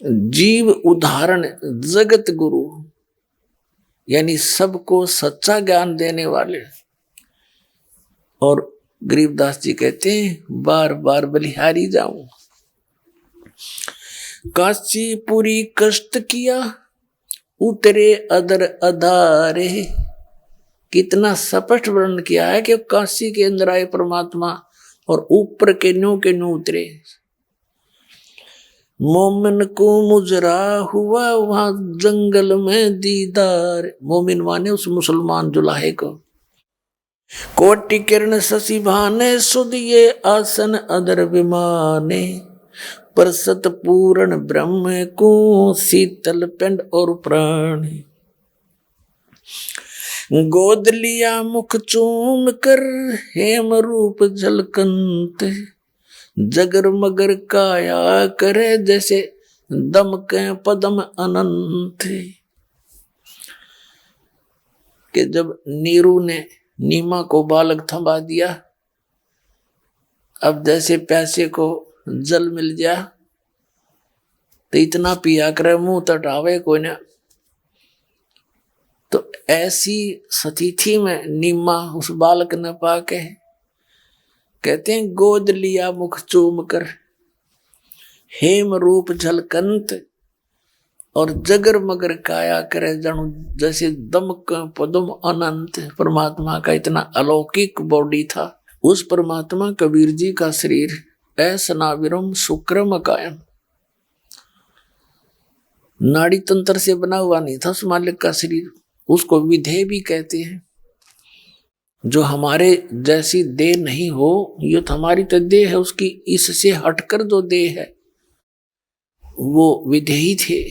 जीव उदाहरण जगत गुरु, यानी सबको सच्चा ज्ञान देने वाले। और गरीबदास जी कहते हैं बार बार बलिहारी जाऊं। काशी पूरी कष्ट किया उतरे अदर अधारे, कितना स्पष्ट वर्णन किया है कि काशी के अंदर आए परमात्मा और ऊपर के न्यू उतरे। मोमिन को मुजरा हुआ वहां जंगल में दीदार। मोमिन माने उस मुसलमान जुलाहे को। कोटि किरण शशि भाने सुदिये आसन अदर विमाने। परसत पूर्ण ब्रह्म को शीतल पिंड और प्राण। गोद लिया मुख चूम कर हेम रूप झलकंत। जगर मगर काया करे जैसे दमके पदम अनंत। कि जब नीरू ने नीमा को बालक थमा दिया, अब जैसे प्यासे को जल मिल जा तो इतना पिया करे मुंह तटावे कोई ना। तो ऐसी स्थिति में नीमा उस बालक ने पाके कहते हैं गोद लिया मुख चूम कर हेम रूप झलकंत और जगर मगर काया करे जणु जैसे दमक पदम अनंत। परमात्मा का इतना अलौकिक बॉडी था। उस परमात्मा कबीर जी का शरीर ऐसनाविरम शुक्रम कायम, नाड़ी तंत्र से बना हुआ नहीं था उस मालिक का शरीर। उसको विधेय भी कहते हैं। जो हमारे जैसी देह नहीं हो, ये तो हमारी तो देह है, उसकी इससे हटकर जो देह है वो विधेयी थे।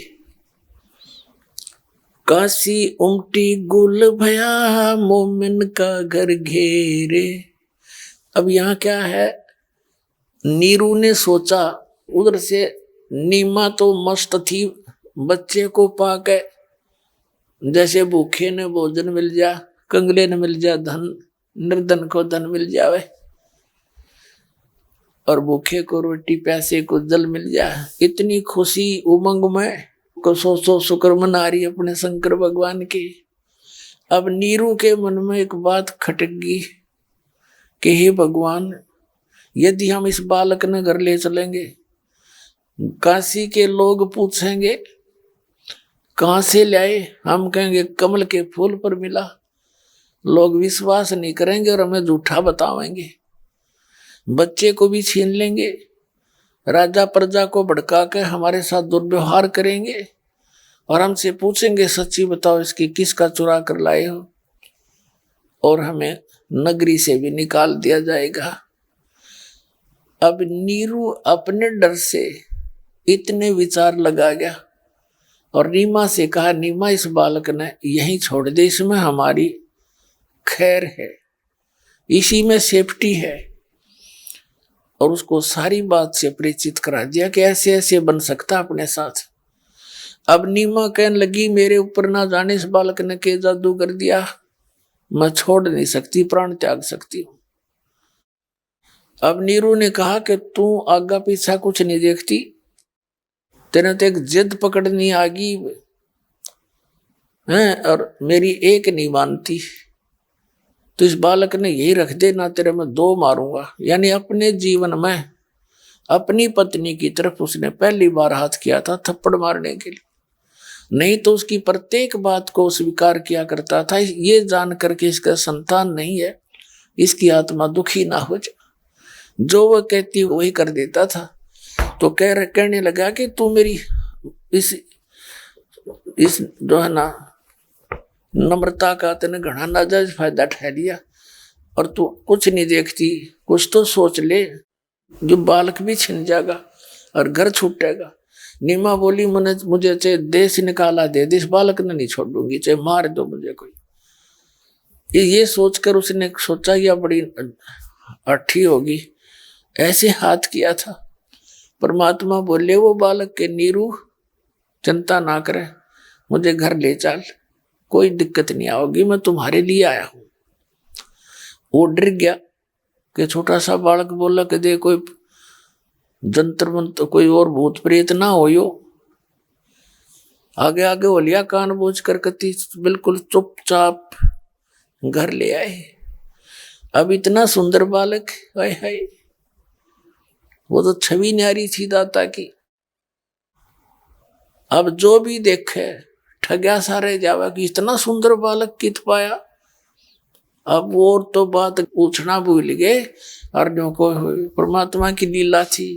काशी उमटी गुल भया मोमिन का घर घेरे। अब यहाँ क्या है, नीरू ने सोचा, उधर से नीमा तो मस्त थी बच्चे को पाके, जैसे भूखे ने भोजन मिल जा, कंगले ने मिल जा धन, निर्धन को धन मिल जावे और भूखे को रोटी प्यासे को जल मिल जाए। इतनी खुशी उमंग में को सो शुक्र मना रही अपने शंकर भगवान की। अब नीरू के मन में एक बात खटक गई कि हे भगवान, यदि हम इस बालक ने घर ले चलेंगे, काशी के लोग पूछेंगे कहाँ से लाए, हम कहेंगे कमल के फूल पर मिला, लोग विश्वास नहीं करेंगे और हमें झूठा बतावेंगे। बच्चे को भी छीन लेंगे, राजा प्रजा को भड़का के हमारे साथ दुर्व्यवहार करेंगे और हमसे पूछेंगे सच्ची बताओ इसकी किसका चुरा कर लाए हो, और हमें नगरी से भी निकाल दिया जाएगा। अब नीरू अपने डर से इतने विचार लगा गया और नीमा से कहा, नीमा इस बालक ने यहीं छोड़ दे, इसमें हमारी खैर है, इसी में सेफ्टी है। और उसको सारी बात से परिचित करा दिया कि ऐसे ऐसे बन सकता अपने साथ। अब नीमा कहने लगी, मेरे ऊपर ना जाने इस बालक ने के जादू कर दिया, मैं छोड़ नहीं सकती, प्राण त्याग सकती हूँ। अब नीरू ने कहा कि तू आगा पीछा कुछ नहीं देखती, तेने तो एक जिद पकड़नी आ गई है और मेरी एक नहीं मानती, तो इस बालक ने यही रख दे, ना तेरे में दो मारूंगा। यानी अपने जीवन में अपनी पत्नी की तरफ उसने पहली बार हाथ किया था थप्पड़ मारने के लिए, नहीं तो उसकी प्रत्येक बात को स्वीकार किया करता था, ये जान करके इसका संतान नहीं है, इसकी आत्मा दुखी ना हो जाए, जो वह कहती वही कर देता था। तो कहने लगा कि तू मेरी इस जो है ना नम्रता का तेने घना नाजायज फायदा उठा लिया और तू कुछ नहीं देखती, कुछ तो सोच ले, जो बालक भी छिन जाएगा और घर छूटेगा। नीमा बोली, मुझे चाहे देश निकाला दे, इस बालक ने नहीं छोड़ूंगी, चाहे मार दो मुझे कोई। ये सोचकर उसने सोचा यह बड़ी अठी होगी, ऐसे हाथ किया था। परमात्मा बोले वो बालक के, नीरू चिंता ना करे, मुझे घर ले चल, कोई दिक्कत नहीं आओगी, मैं तुम्हारे लिए आया हूं। वो डर गया कि छोटा सा बालक बोला कि दे कोई जंतर मंत्र कोई और भूत प्रेत ना हो यो। आगे आगे हो लिया कान बोझ कर कती, बिल्कुल चुपचाप घर ले आए। अब इतना सुंदर बालक, हाय हाय, वो तो छवि न्यारी थी दाता की। अब जो भी देखे ठग्या सारे जावा कि इतना सुंदर बालक कित पाया, अब और तो बात पूछना भूल गए, अर्जुन को परमात्मा की लीला थी।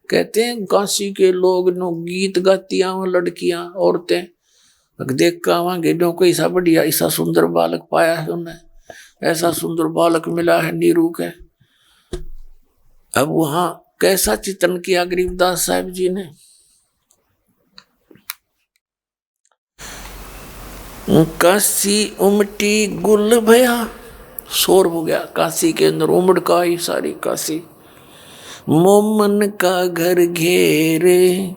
कहते हैं काशी के लोग नो गीत गातियां लड़कियां औरतें देख कर आवांगे, जो कोई ऐसा बढ़िया ऐसा सुंदर बालक पाया है उन्हें, ऐसा सुंदर बालक मिला है नीरू के। अब वहां कैसा चिंतन किया गरीबदास साहब जी ने। काशी उमटी गुल भया, शोर हो गया काशी के अंदर, उमड़ का ही सारी काशी। मोमन का घर घेरे,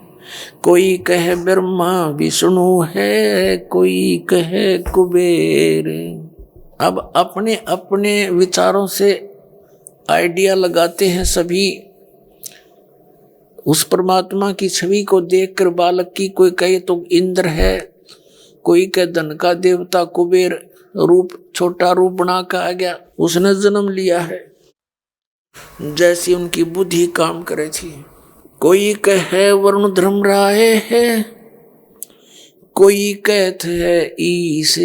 कोई कहे ब्रह्मा विष्णु है, कोई कहे कुबेर। अब अपने अपने विचारों से आइडिया लगाते हैं सभी उस परमात्मा की छवि को देखकर बालक की। कोई कहे तो इंद्र है, कोई कहे धन का देवता कुबेर रूप, छोटा रूप बना कर आ गया, उसने जन्म लिया है, जैसी उनकी बुद्धि काम करे थी। कोई कहे वरुण धर्मराय है, कोई कहते है ईश,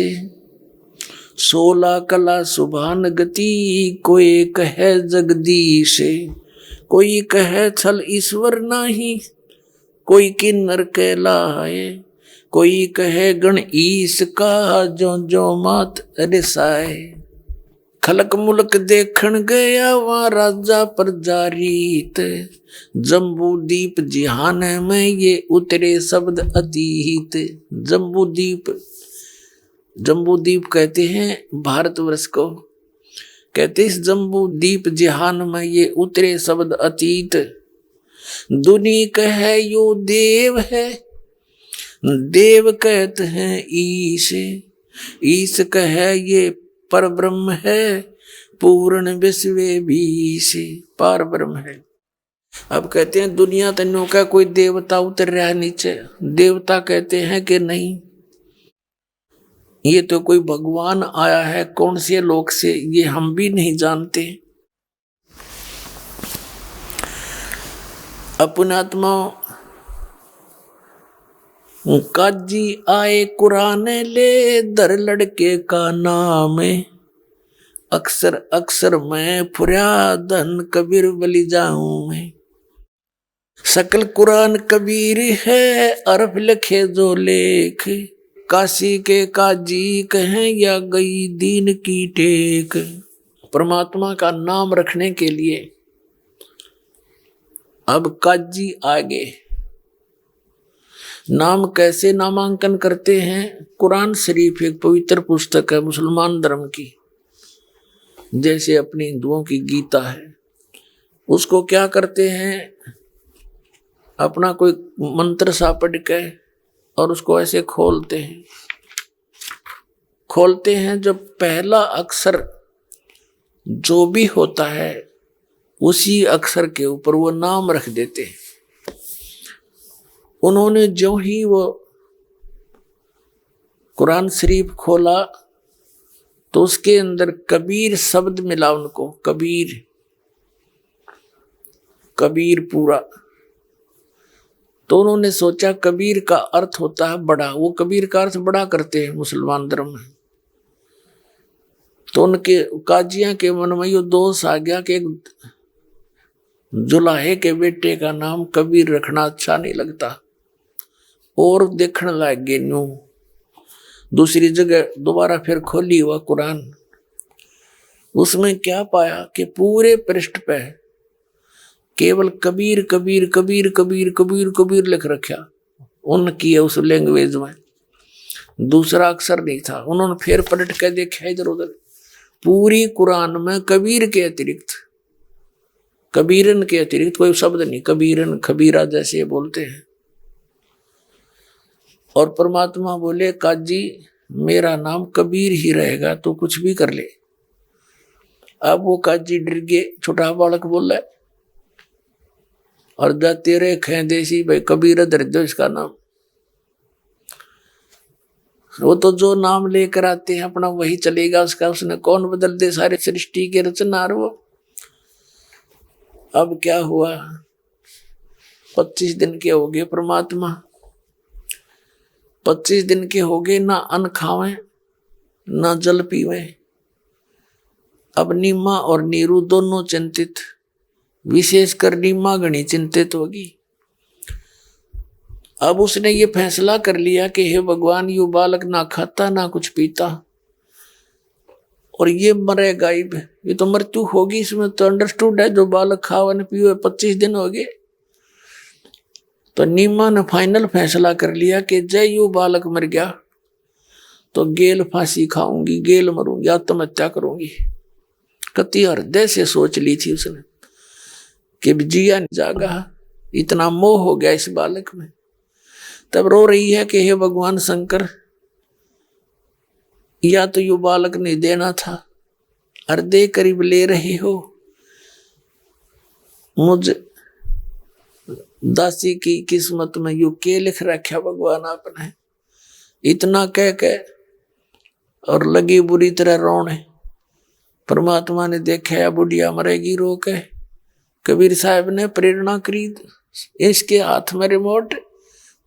16 कला सुभान गति, कोई कहे जगदीश। कोई कहे छल ईश्वर नाही, कोई किन्नर कहलाए, कोई कहे गण ईश का, जो जो मात रिसाए। खलक मुलक देखण गया वहाँ राजा प्रजारीत, जम्बू दीप जिहान में ये उतरे शब्द अतीत। जम्बू दीप कहते हैं भारतवर्ष को, कहते इस जम्बू दीप जिहान में ये उतरे शब्द अतीत। दुनी कहे यो देव है, देव कहते हैं ईश, ईश कहे ये पर ब्रह्म है, पूर्ण विश्व बीश, पार ब्रह्म है। अब कहते हैं दुनिया तन्यों का कोई देवता उतर रहा है नीचे, देवता कहते हैं कि नहीं, ये तो कोई भगवान आया है, कौन से लोक से ये हम भी नहीं जानते। अपने आत्मा काजी आए कुरान ले, दर लड़के का नाम, अक्सर अक्सर मैं फुर्या धन कबीर बलि जाऊं मैं। सकल कुरान कबीर है, अरफ लिखे जो लेख, काशी के काजी कहें या गई दीन की टेक। परमात्मा का नाम रखने के लिए अब काजी आगे नाम कैसे नामांकन करते हैं। कुरान शरीफ एक पवित्र पुस्तक है मुसलमान धर्म की, जैसे अपनी हिंदुओं की गीता है। उसको क्या करते हैं, अपना कोई मंत्र सा पढ़ के और उसको ऐसे खोलते हैं। जब पहला अक्षर जो भी होता है उसी अक्षर के ऊपर वो नाम रख देते हैं। उन्होंने जो ही वो कुरान शरीफ खोला तो उसके अंदर कबीर शब्द मिला उनको, कबीर पूरा। तो उन्होंने सोचा कबीर का अर्थ होता है बड़ा, वो कबीर का अर्थ बड़ा करते हैं मुसलमान धर्म में। तो उनके काजिया के मन में ये दोष आ गया कि जुलाहे के बेटे का नाम कबीर रखना अच्छा नहीं लगता, और देखने लग गए न्यू। दूसरी जगह दोबारा फिर खोली हुआ कुरान, उसमें क्या पाया कि पूरे पृष्ठ पे केवल कबीर कबीर कबीर कबीर कबीर कबीर लिख रखा उनकी है उस लैंग्वेज में, दूसरा अक्षर नहीं था। उन्होंने फिर पलट के देखा इधर उधर, पूरी कुरान में कबीर के अतिरिक्त, कबीरन के अतिरिक्त कोई शब्द नहीं, कबीरन खबीरा जैसे बोलते हैं। और परमात्मा बोले काजी मेरा नाम कबीर ही रहेगा, तो कुछ भी कर ले। अब वो काजी डर गए, छोटा बालक बोल रहा है, और जा तेरे खे देसी भाई कबीर धर दो इसका नाम। वो तो जो नाम लेकर आते हैं अपना वही चलेगा उसका, उसने कौन बदल दे सारे सृष्टि के रचनार वो। अब क्या हुआ, 25 दिन के हो गए परमात्मा, 25 दिन के हो गए, ना अन्न खावे ना जल पीवे, अब नीमा और नीरू दोनों चिंतित, विशेषकर नीमा घनी चिंतित होगी। अब उसने ये फैसला कर लिया कि हे भगवान, यू बालक ना खाता ना कुछ पीता और ये मरेगा ही, ये तो मृत्यु होगी इसमें तो अंडरस्टूड है। जो बालक खावा न पीवे 25 दिन हो गए। तो नीमा ने फाइनल फैसला कर लिया कि जय यू बालक मर गया तो गेल फांसी खाऊंगी, गेल मरूंगी, आत्महत्या करूंगी। कति हृदय से सोच ली थी उसने कि जिया नहीं जागा, इतना मोह हो गया इस बालक में। तब रो रही है कि हे भगवान शंकर, या तो यू बालक नहीं देना था, हृदय करीब ले रहे हो, मुझ दासी की किस्मत में यू के लिख रखा भगवान आपने। इतना कह के और लगी बुरी तरह रोने। परमात्मा ने देखा बुढ़िया मरेगी, रो के कबीर साहब ने प्रेरणा करी, इसके हाथ में रिमोट,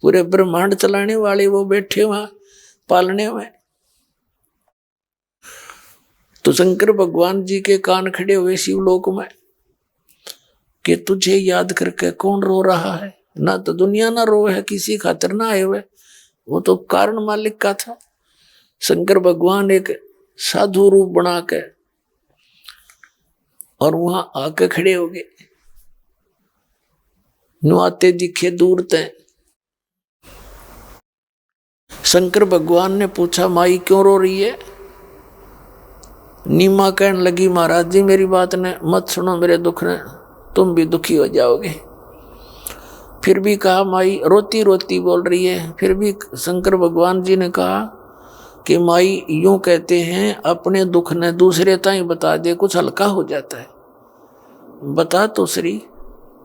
पूरे ब्रह्मांड चलाने वाले वो बैठे वहां पालने में। तो शंकर भगवान जी के कान खड़े हुए शिवलोक में कि तुझे याद करके कौन रो रहा है। ना तो दुनिया ना रो है, किसी खातिर ना आए हुए, वो तो कारण मालिक का था। शंकर भगवान एक साधु रूप बना के और वहां आके खड़े हो गए। नुआते दिखे दूर तय। शंकर भगवान ने पूछा, माई क्यों रो रही है? नीमा कहने लगी, महाराज जी मेरी बात ने मत सुनो, मेरे दुख ने तुम भी दुखी हो जाओगे। फिर भी कहा, माई रोती रोती बोल रही है। फिर भी शंकर भगवान जी ने कहा कि माई यूं कहते हैं, अपने दुख ने दूसरे ताई बता दे कुछ हल्का हो जाता है। बता तो श्री,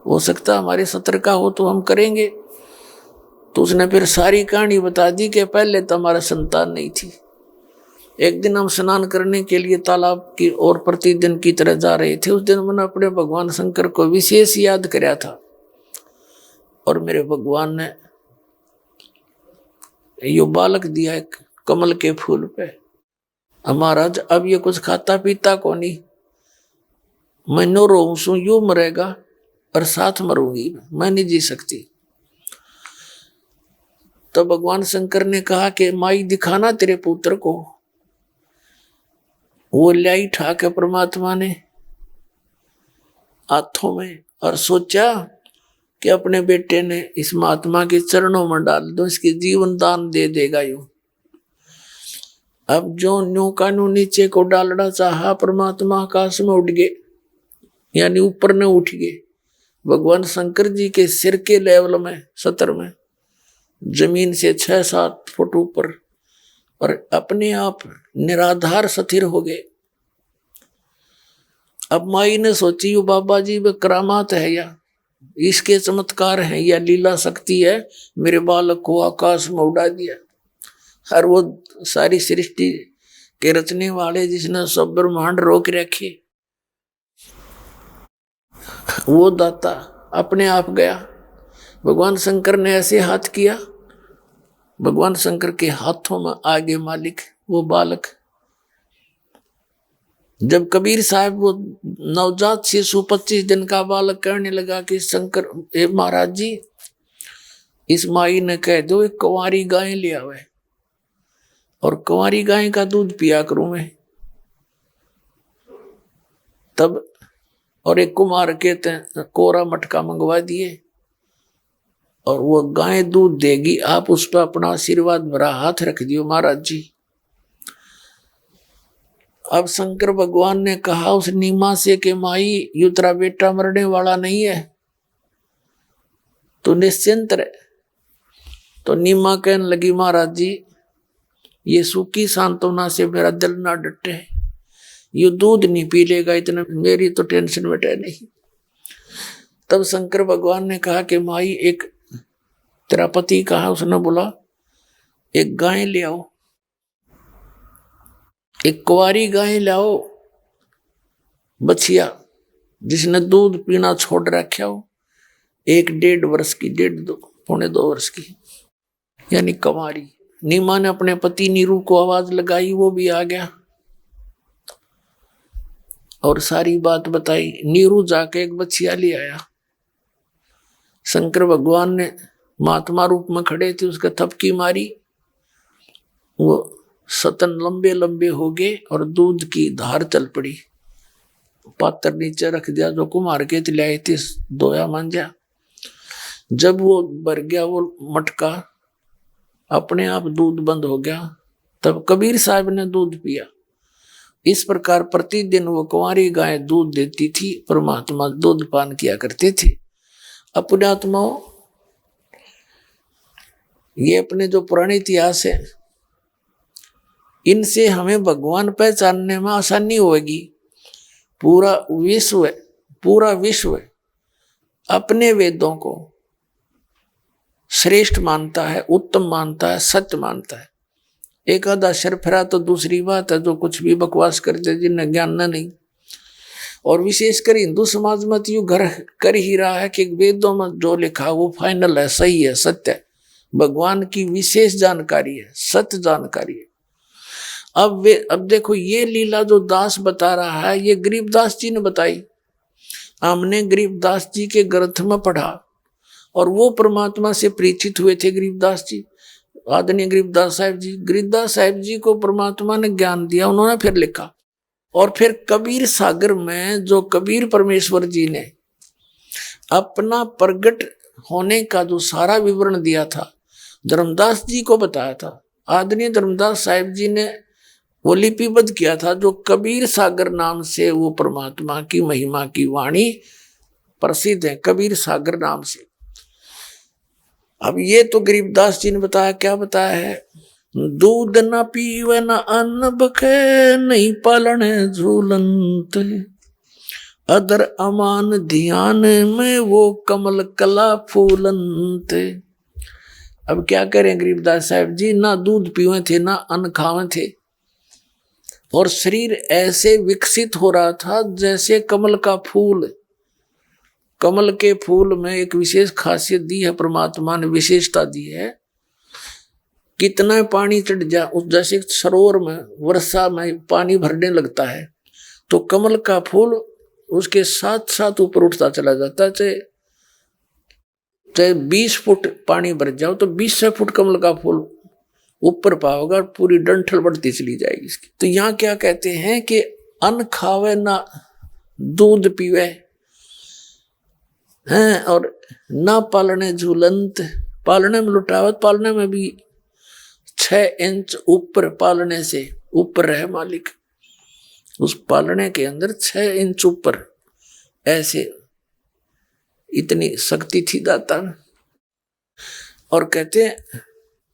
हो सकता हमारे सत्र का हो तो हम करेंगे। तो उसने फिर सारी कहानी बता दी कि पहले तो हमारा संतान नहीं थी। एक दिन हम स्नान करने के लिए तालाब की ओर प्रतिदिन की तरह जा रहे थे। उस दिन मैंने अपने भगवान शंकर को विशेष याद कराया था और मेरे भगवान ने यो बालक दिया एक कमल के फूल पे। महाराज अब ये कुछ खाता पीता को नहीं, मैं नो रो सू, यू मरेगा और साथ मरूंगी, मैं नहीं जी सकती। तो भगवान शंकर ने कहा कि माई दिखाना तेरे पुत्र को। वो लाई ठा के परमात्मा ने हाथों में और सोचा कि अपने बेटे ने इस महात्मा के चरणों में डाल दो, इसके जीवन दान दे देगा यू। अब जो न्यू का न्यू नीचे को डालना चाहा, परमात्मा आकाश में उठ गए, यानी ऊपर न उठ गए। भगवान शंकर जी के सिर के लेवल में सतर में, जमीन से 6-7 फुट ऊपर, और अपने आप निराधार स्थिर हो गए। अब माई ने सोची, यो बाबा जी वे करामात है या इसके चमत्कार है या लीला शक्ति है, मेरे बालक को आकाश में उड़ा दिया। और वो सारी सृष्टि के रचने वाले जिसने सब ब्रह्मांड रोक रखे, वो दाता अपने आप गया। भगवान शंकर ने ऐसे हाथ किया, भगवान शंकर के हाथों में आगे मालिक वो बालक। जब कबीर साहब वो नवजात शिशु 25 दिन का बालक कहने लगा कि शंकर महाराज जी, इस माई ने कह दो एक कुंवारी गाय ले आवे और कुंवारी गाय का दूध पिया करूं मैं। तब और एक कुमार कहते हैं कोरा मटका मंगवा दिए और वो गाय दूध देगी, आप उस पर अपना आशीर्वाद भरा हाथ रख दियो महाराज जी। अब शंकर भगवान ने कहा उस नीमा से कि माई यू तेरा बेटा मरने वाला नहीं है, तो निश्चिंत रहे। तो नीमा कहने लगी, महाराज जी ये सूखी सांत्वना से मेरा दिल ना डटे, ये दूध नहीं पी लेगा इतना, मेरी तो टेंशन मिटे नहीं। तब शंकर भगवान ने कहा कि माई एक तेरा पति कहा, उसने बोला एक गाय ले आओ, एक कुंवारी गाय लाओ बछिया जिसने दूध पीना छोड़ रखा हो, 1-1.5 वर्ष की, 1.5-2 वर्ष की, यानी कुंवारी। नीमा ने अपने पति नीरू को आवाज लगाई, वो भी आ गया। और सारी बात बताई। नीरू जाके एक बच्चिया ले आया। शंकर भगवान ने महात्मा रूप में खड़े थे, उसका थपकी मारी, वो सतन लंबे लंबे हो गए और दूध की धार चल पड़ी। पात्र नीचे रख दिया, जो कुम्हार के लाए थे, धोया मांझा। जब वो भर गया वो मटका, अपने आप दूध बंद हो गया। तब कबीर साहब ने दूध पिया। इस प्रकार प्रतिदिन वो कुंवारी गाय दूध देती थी, परमात्मा दूध पान किया करते थे। अपने आत्माओं, ये अपने जो पुराने इतिहास है, इनसे हमें भगवान पहचानने में आसानी होगी। पूरा विश्व अपने वेदों को श्रेष्ठ मानता है, उत्तम मानता है, सत्य मानता है। एक आधा शर फिरा तो दूसरी बात है, जो कुछ भी बकवास करते जिन्हें ज्ञान न नहीं। और विशेषकर हिंदू समाज में तो यूं घर कर ही रहा है कि वेदों में जो लिखा वो फाइनल है, सही है, सत्य है, भगवान की विशेष जानकारी है, सत्य जानकारी है। अब देखो ये लीला जो दास बता रहा है, ये गरीबदास जी ने बताई। हमने गरीबदास जी के ग्रंथ में पढ़ा और वो परमात्मा से परिचित हुए थे गरीबदास जी, आदरणीय गरीबदास साहिब जी। गरीबदास साहिब जी को परमात्मा ने ज्ञान दिया, उन्होंने फिर लिखा। और फिर कबीर सागर में जो कबीर परमेश्वर जी ने अपना प्रगट होने का जो सारा विवरण दिया था, धर्मदास जी को बताया था। आदरणीय धर्मदास साहिब जी ने वो लिपिबद्ध किया था, जो कबीर सागर नाम से वो परमात्मा की महिमा की वाणी प्रसिद्ध है, कबीर सागर नाम से। अब ये तो गरीबदास जी ने बताया, क्या बताया है? दूध न पीवे न अन्न बखे, नहीं पालन झूलंत, अदर अमान ध्यान में वो कमल कला फूलंत। अब क्या करें गरीबदास साहब जी, ना दूध पीवे थे ना अन्न खावे थे, और शरीर ऐसे विकसित हो रहा था जैसे कमल का फूल। कमल के फूल में एक विशेष खासियत दी है परमात्मा ने, विशेषता दी है। कितना पानी चढ़ जा, उस जैसे सरोवर में वर्षा में पानी भरने लगता है, तो कमल का फूल उसके साथ साथ ऊपर उठता चला जाता है। चाहे 20 फुट पानी भर जाओ तो 20 फुट कमल का फूल ऊपर पाओगा, पूरी डंठल बढ़ती चली जाएगी इसकी। तो यहाँ क्या कहते हैं कि अन्न खावे ना दूध पीवे हैं, और ना पालने झूलंत, पालने में लुटावत, पालने में भी 6 इंच ऊपर, पालने से ऊपर है मालिक, उस पालने के अंदर 6 इंच ऊपर, ऐसे इतनी शक्ति थी दाता में। और कहते हैं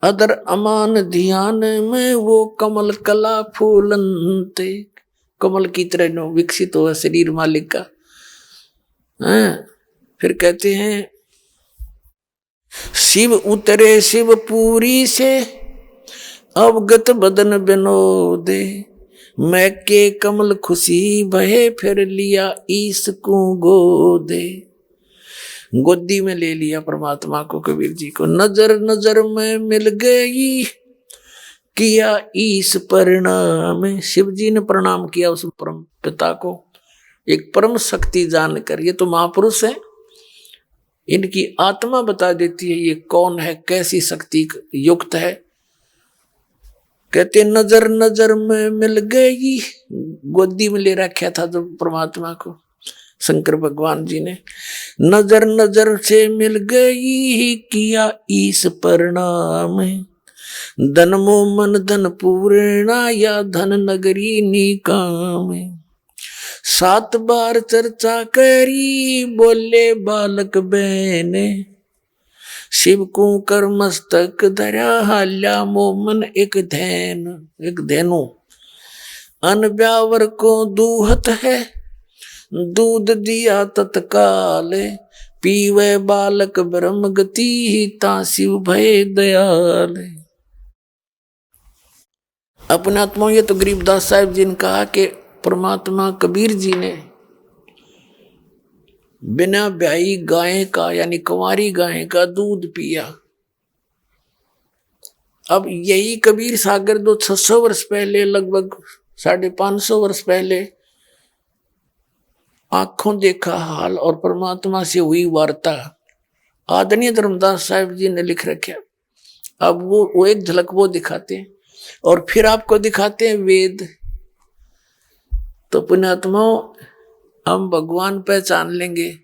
अदर अमान ध्यान में वो कमल कला फूलंते, कमल की तरह विकसित हुआ शरीर मालिक का। फिर कहते हैं शिव उतरे शिवपुरी से, अवगत बदन बिनोदे, मैं के कमल खुशी भये, फिर लिया ईस को गोदे। गोदी में ले लिया परमात्मा को, कबीर जी को। नजर नजर में मिल गई, किया ईस परिणाम। शिव जी ने प्रणाम किया उस परम पिता को, एक परम शक्ति जानकर। ये तो महापुरुष है, इनकी आत्मा बता देती है ये कौन है, कैसी शक्ति युक्त है। कहते नजर नजर में मिल गई, गोदी में ले रखा था जो परमात्मा को शंकर भगवान जी ने। नजर नजर से मिल गई, किया ईस परिणाम, धन मोमन धन पूर्णा, या धन नगरी निकाम। 7 बार चर्चा करी, बोले बालक बहने, शिव को कर मस्तक धरा, हाल्या मोमन एक धैन, एक धैनु। अन ब्यावर को दूहत है, दूध दिया तत्काल, पीवे बालक ब्रह्म गति, ता शिव भय दयाल। अपने आत्मा, ये तो गरीबदास साहिब जी ने कहा कि परमात्मा कबीर जी ने बिना ब्याही गाय का, यानी कुंवारी गाय का दूध पिया। अब यही कबीर सागर जो 600 वर्ष पहले, लगभग 550 वर्ष पहले आंखों देखा हाल और परमात्मा से हुई वार्ता आदरणीय धर्मदास साहिब जी ने लिख रखा। अब वो एक झलक वो दिखाते हैं और फिर आपको दिखाते हैं वेद। तो पुण्यात्माओं, हम भगवान पहचान लेंगे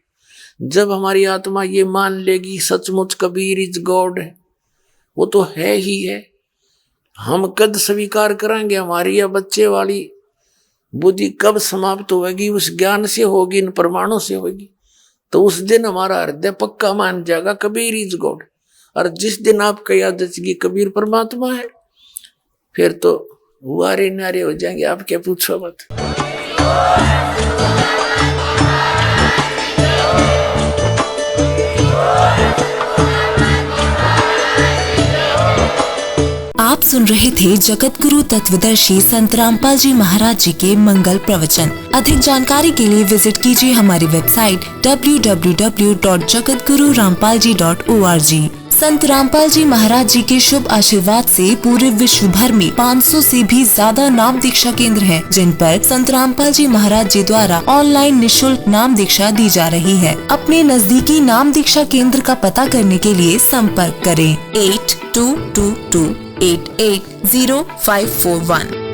जब हमारी आत्मा ये मान लेगी सचमुच कबीर इज गॉड है, वो तो है ही है। हम कद स्वीकार करेंगे? हमारी या बच्चे वाली बुद्धि कब समाप्त होगी? उस ज्ञान से होगी, इन प्रमाणों से होगी। तो उस दिन हमारा हृदय पक्का मान जाएगा कबीर इज गॉड। और जिस दिन आपका याद रचेगी कबीर परमात्मा है, फिर तो वारे नारे हो जाएंगे, आप क्या पूछो मत। आप सुन रहे थे जगत गुरु तत्वदर्शी संत रामपाल जी महाराज जी के मंगल प्रवचन। अधिक जानकारी के लिए विजिट कीजिए हमारी वेबसाइट www.jagatgururampalji.org। संत रामपाल जी महाराज जी के शुभ आशीर्वाद से पूरे विश्व भर में 500 से भी ज्यादा नाम दीक्षा केंद्र हैं, जिन पर संत रामपाल जी महाराज जी द्वारा ऑनलाइन निशुल्क नाम दीक्षा दी जा रही है। अपने नजदीकी नाम दीक्षा केंद्र का पता करने के लिए संपर्क करें 8222880541।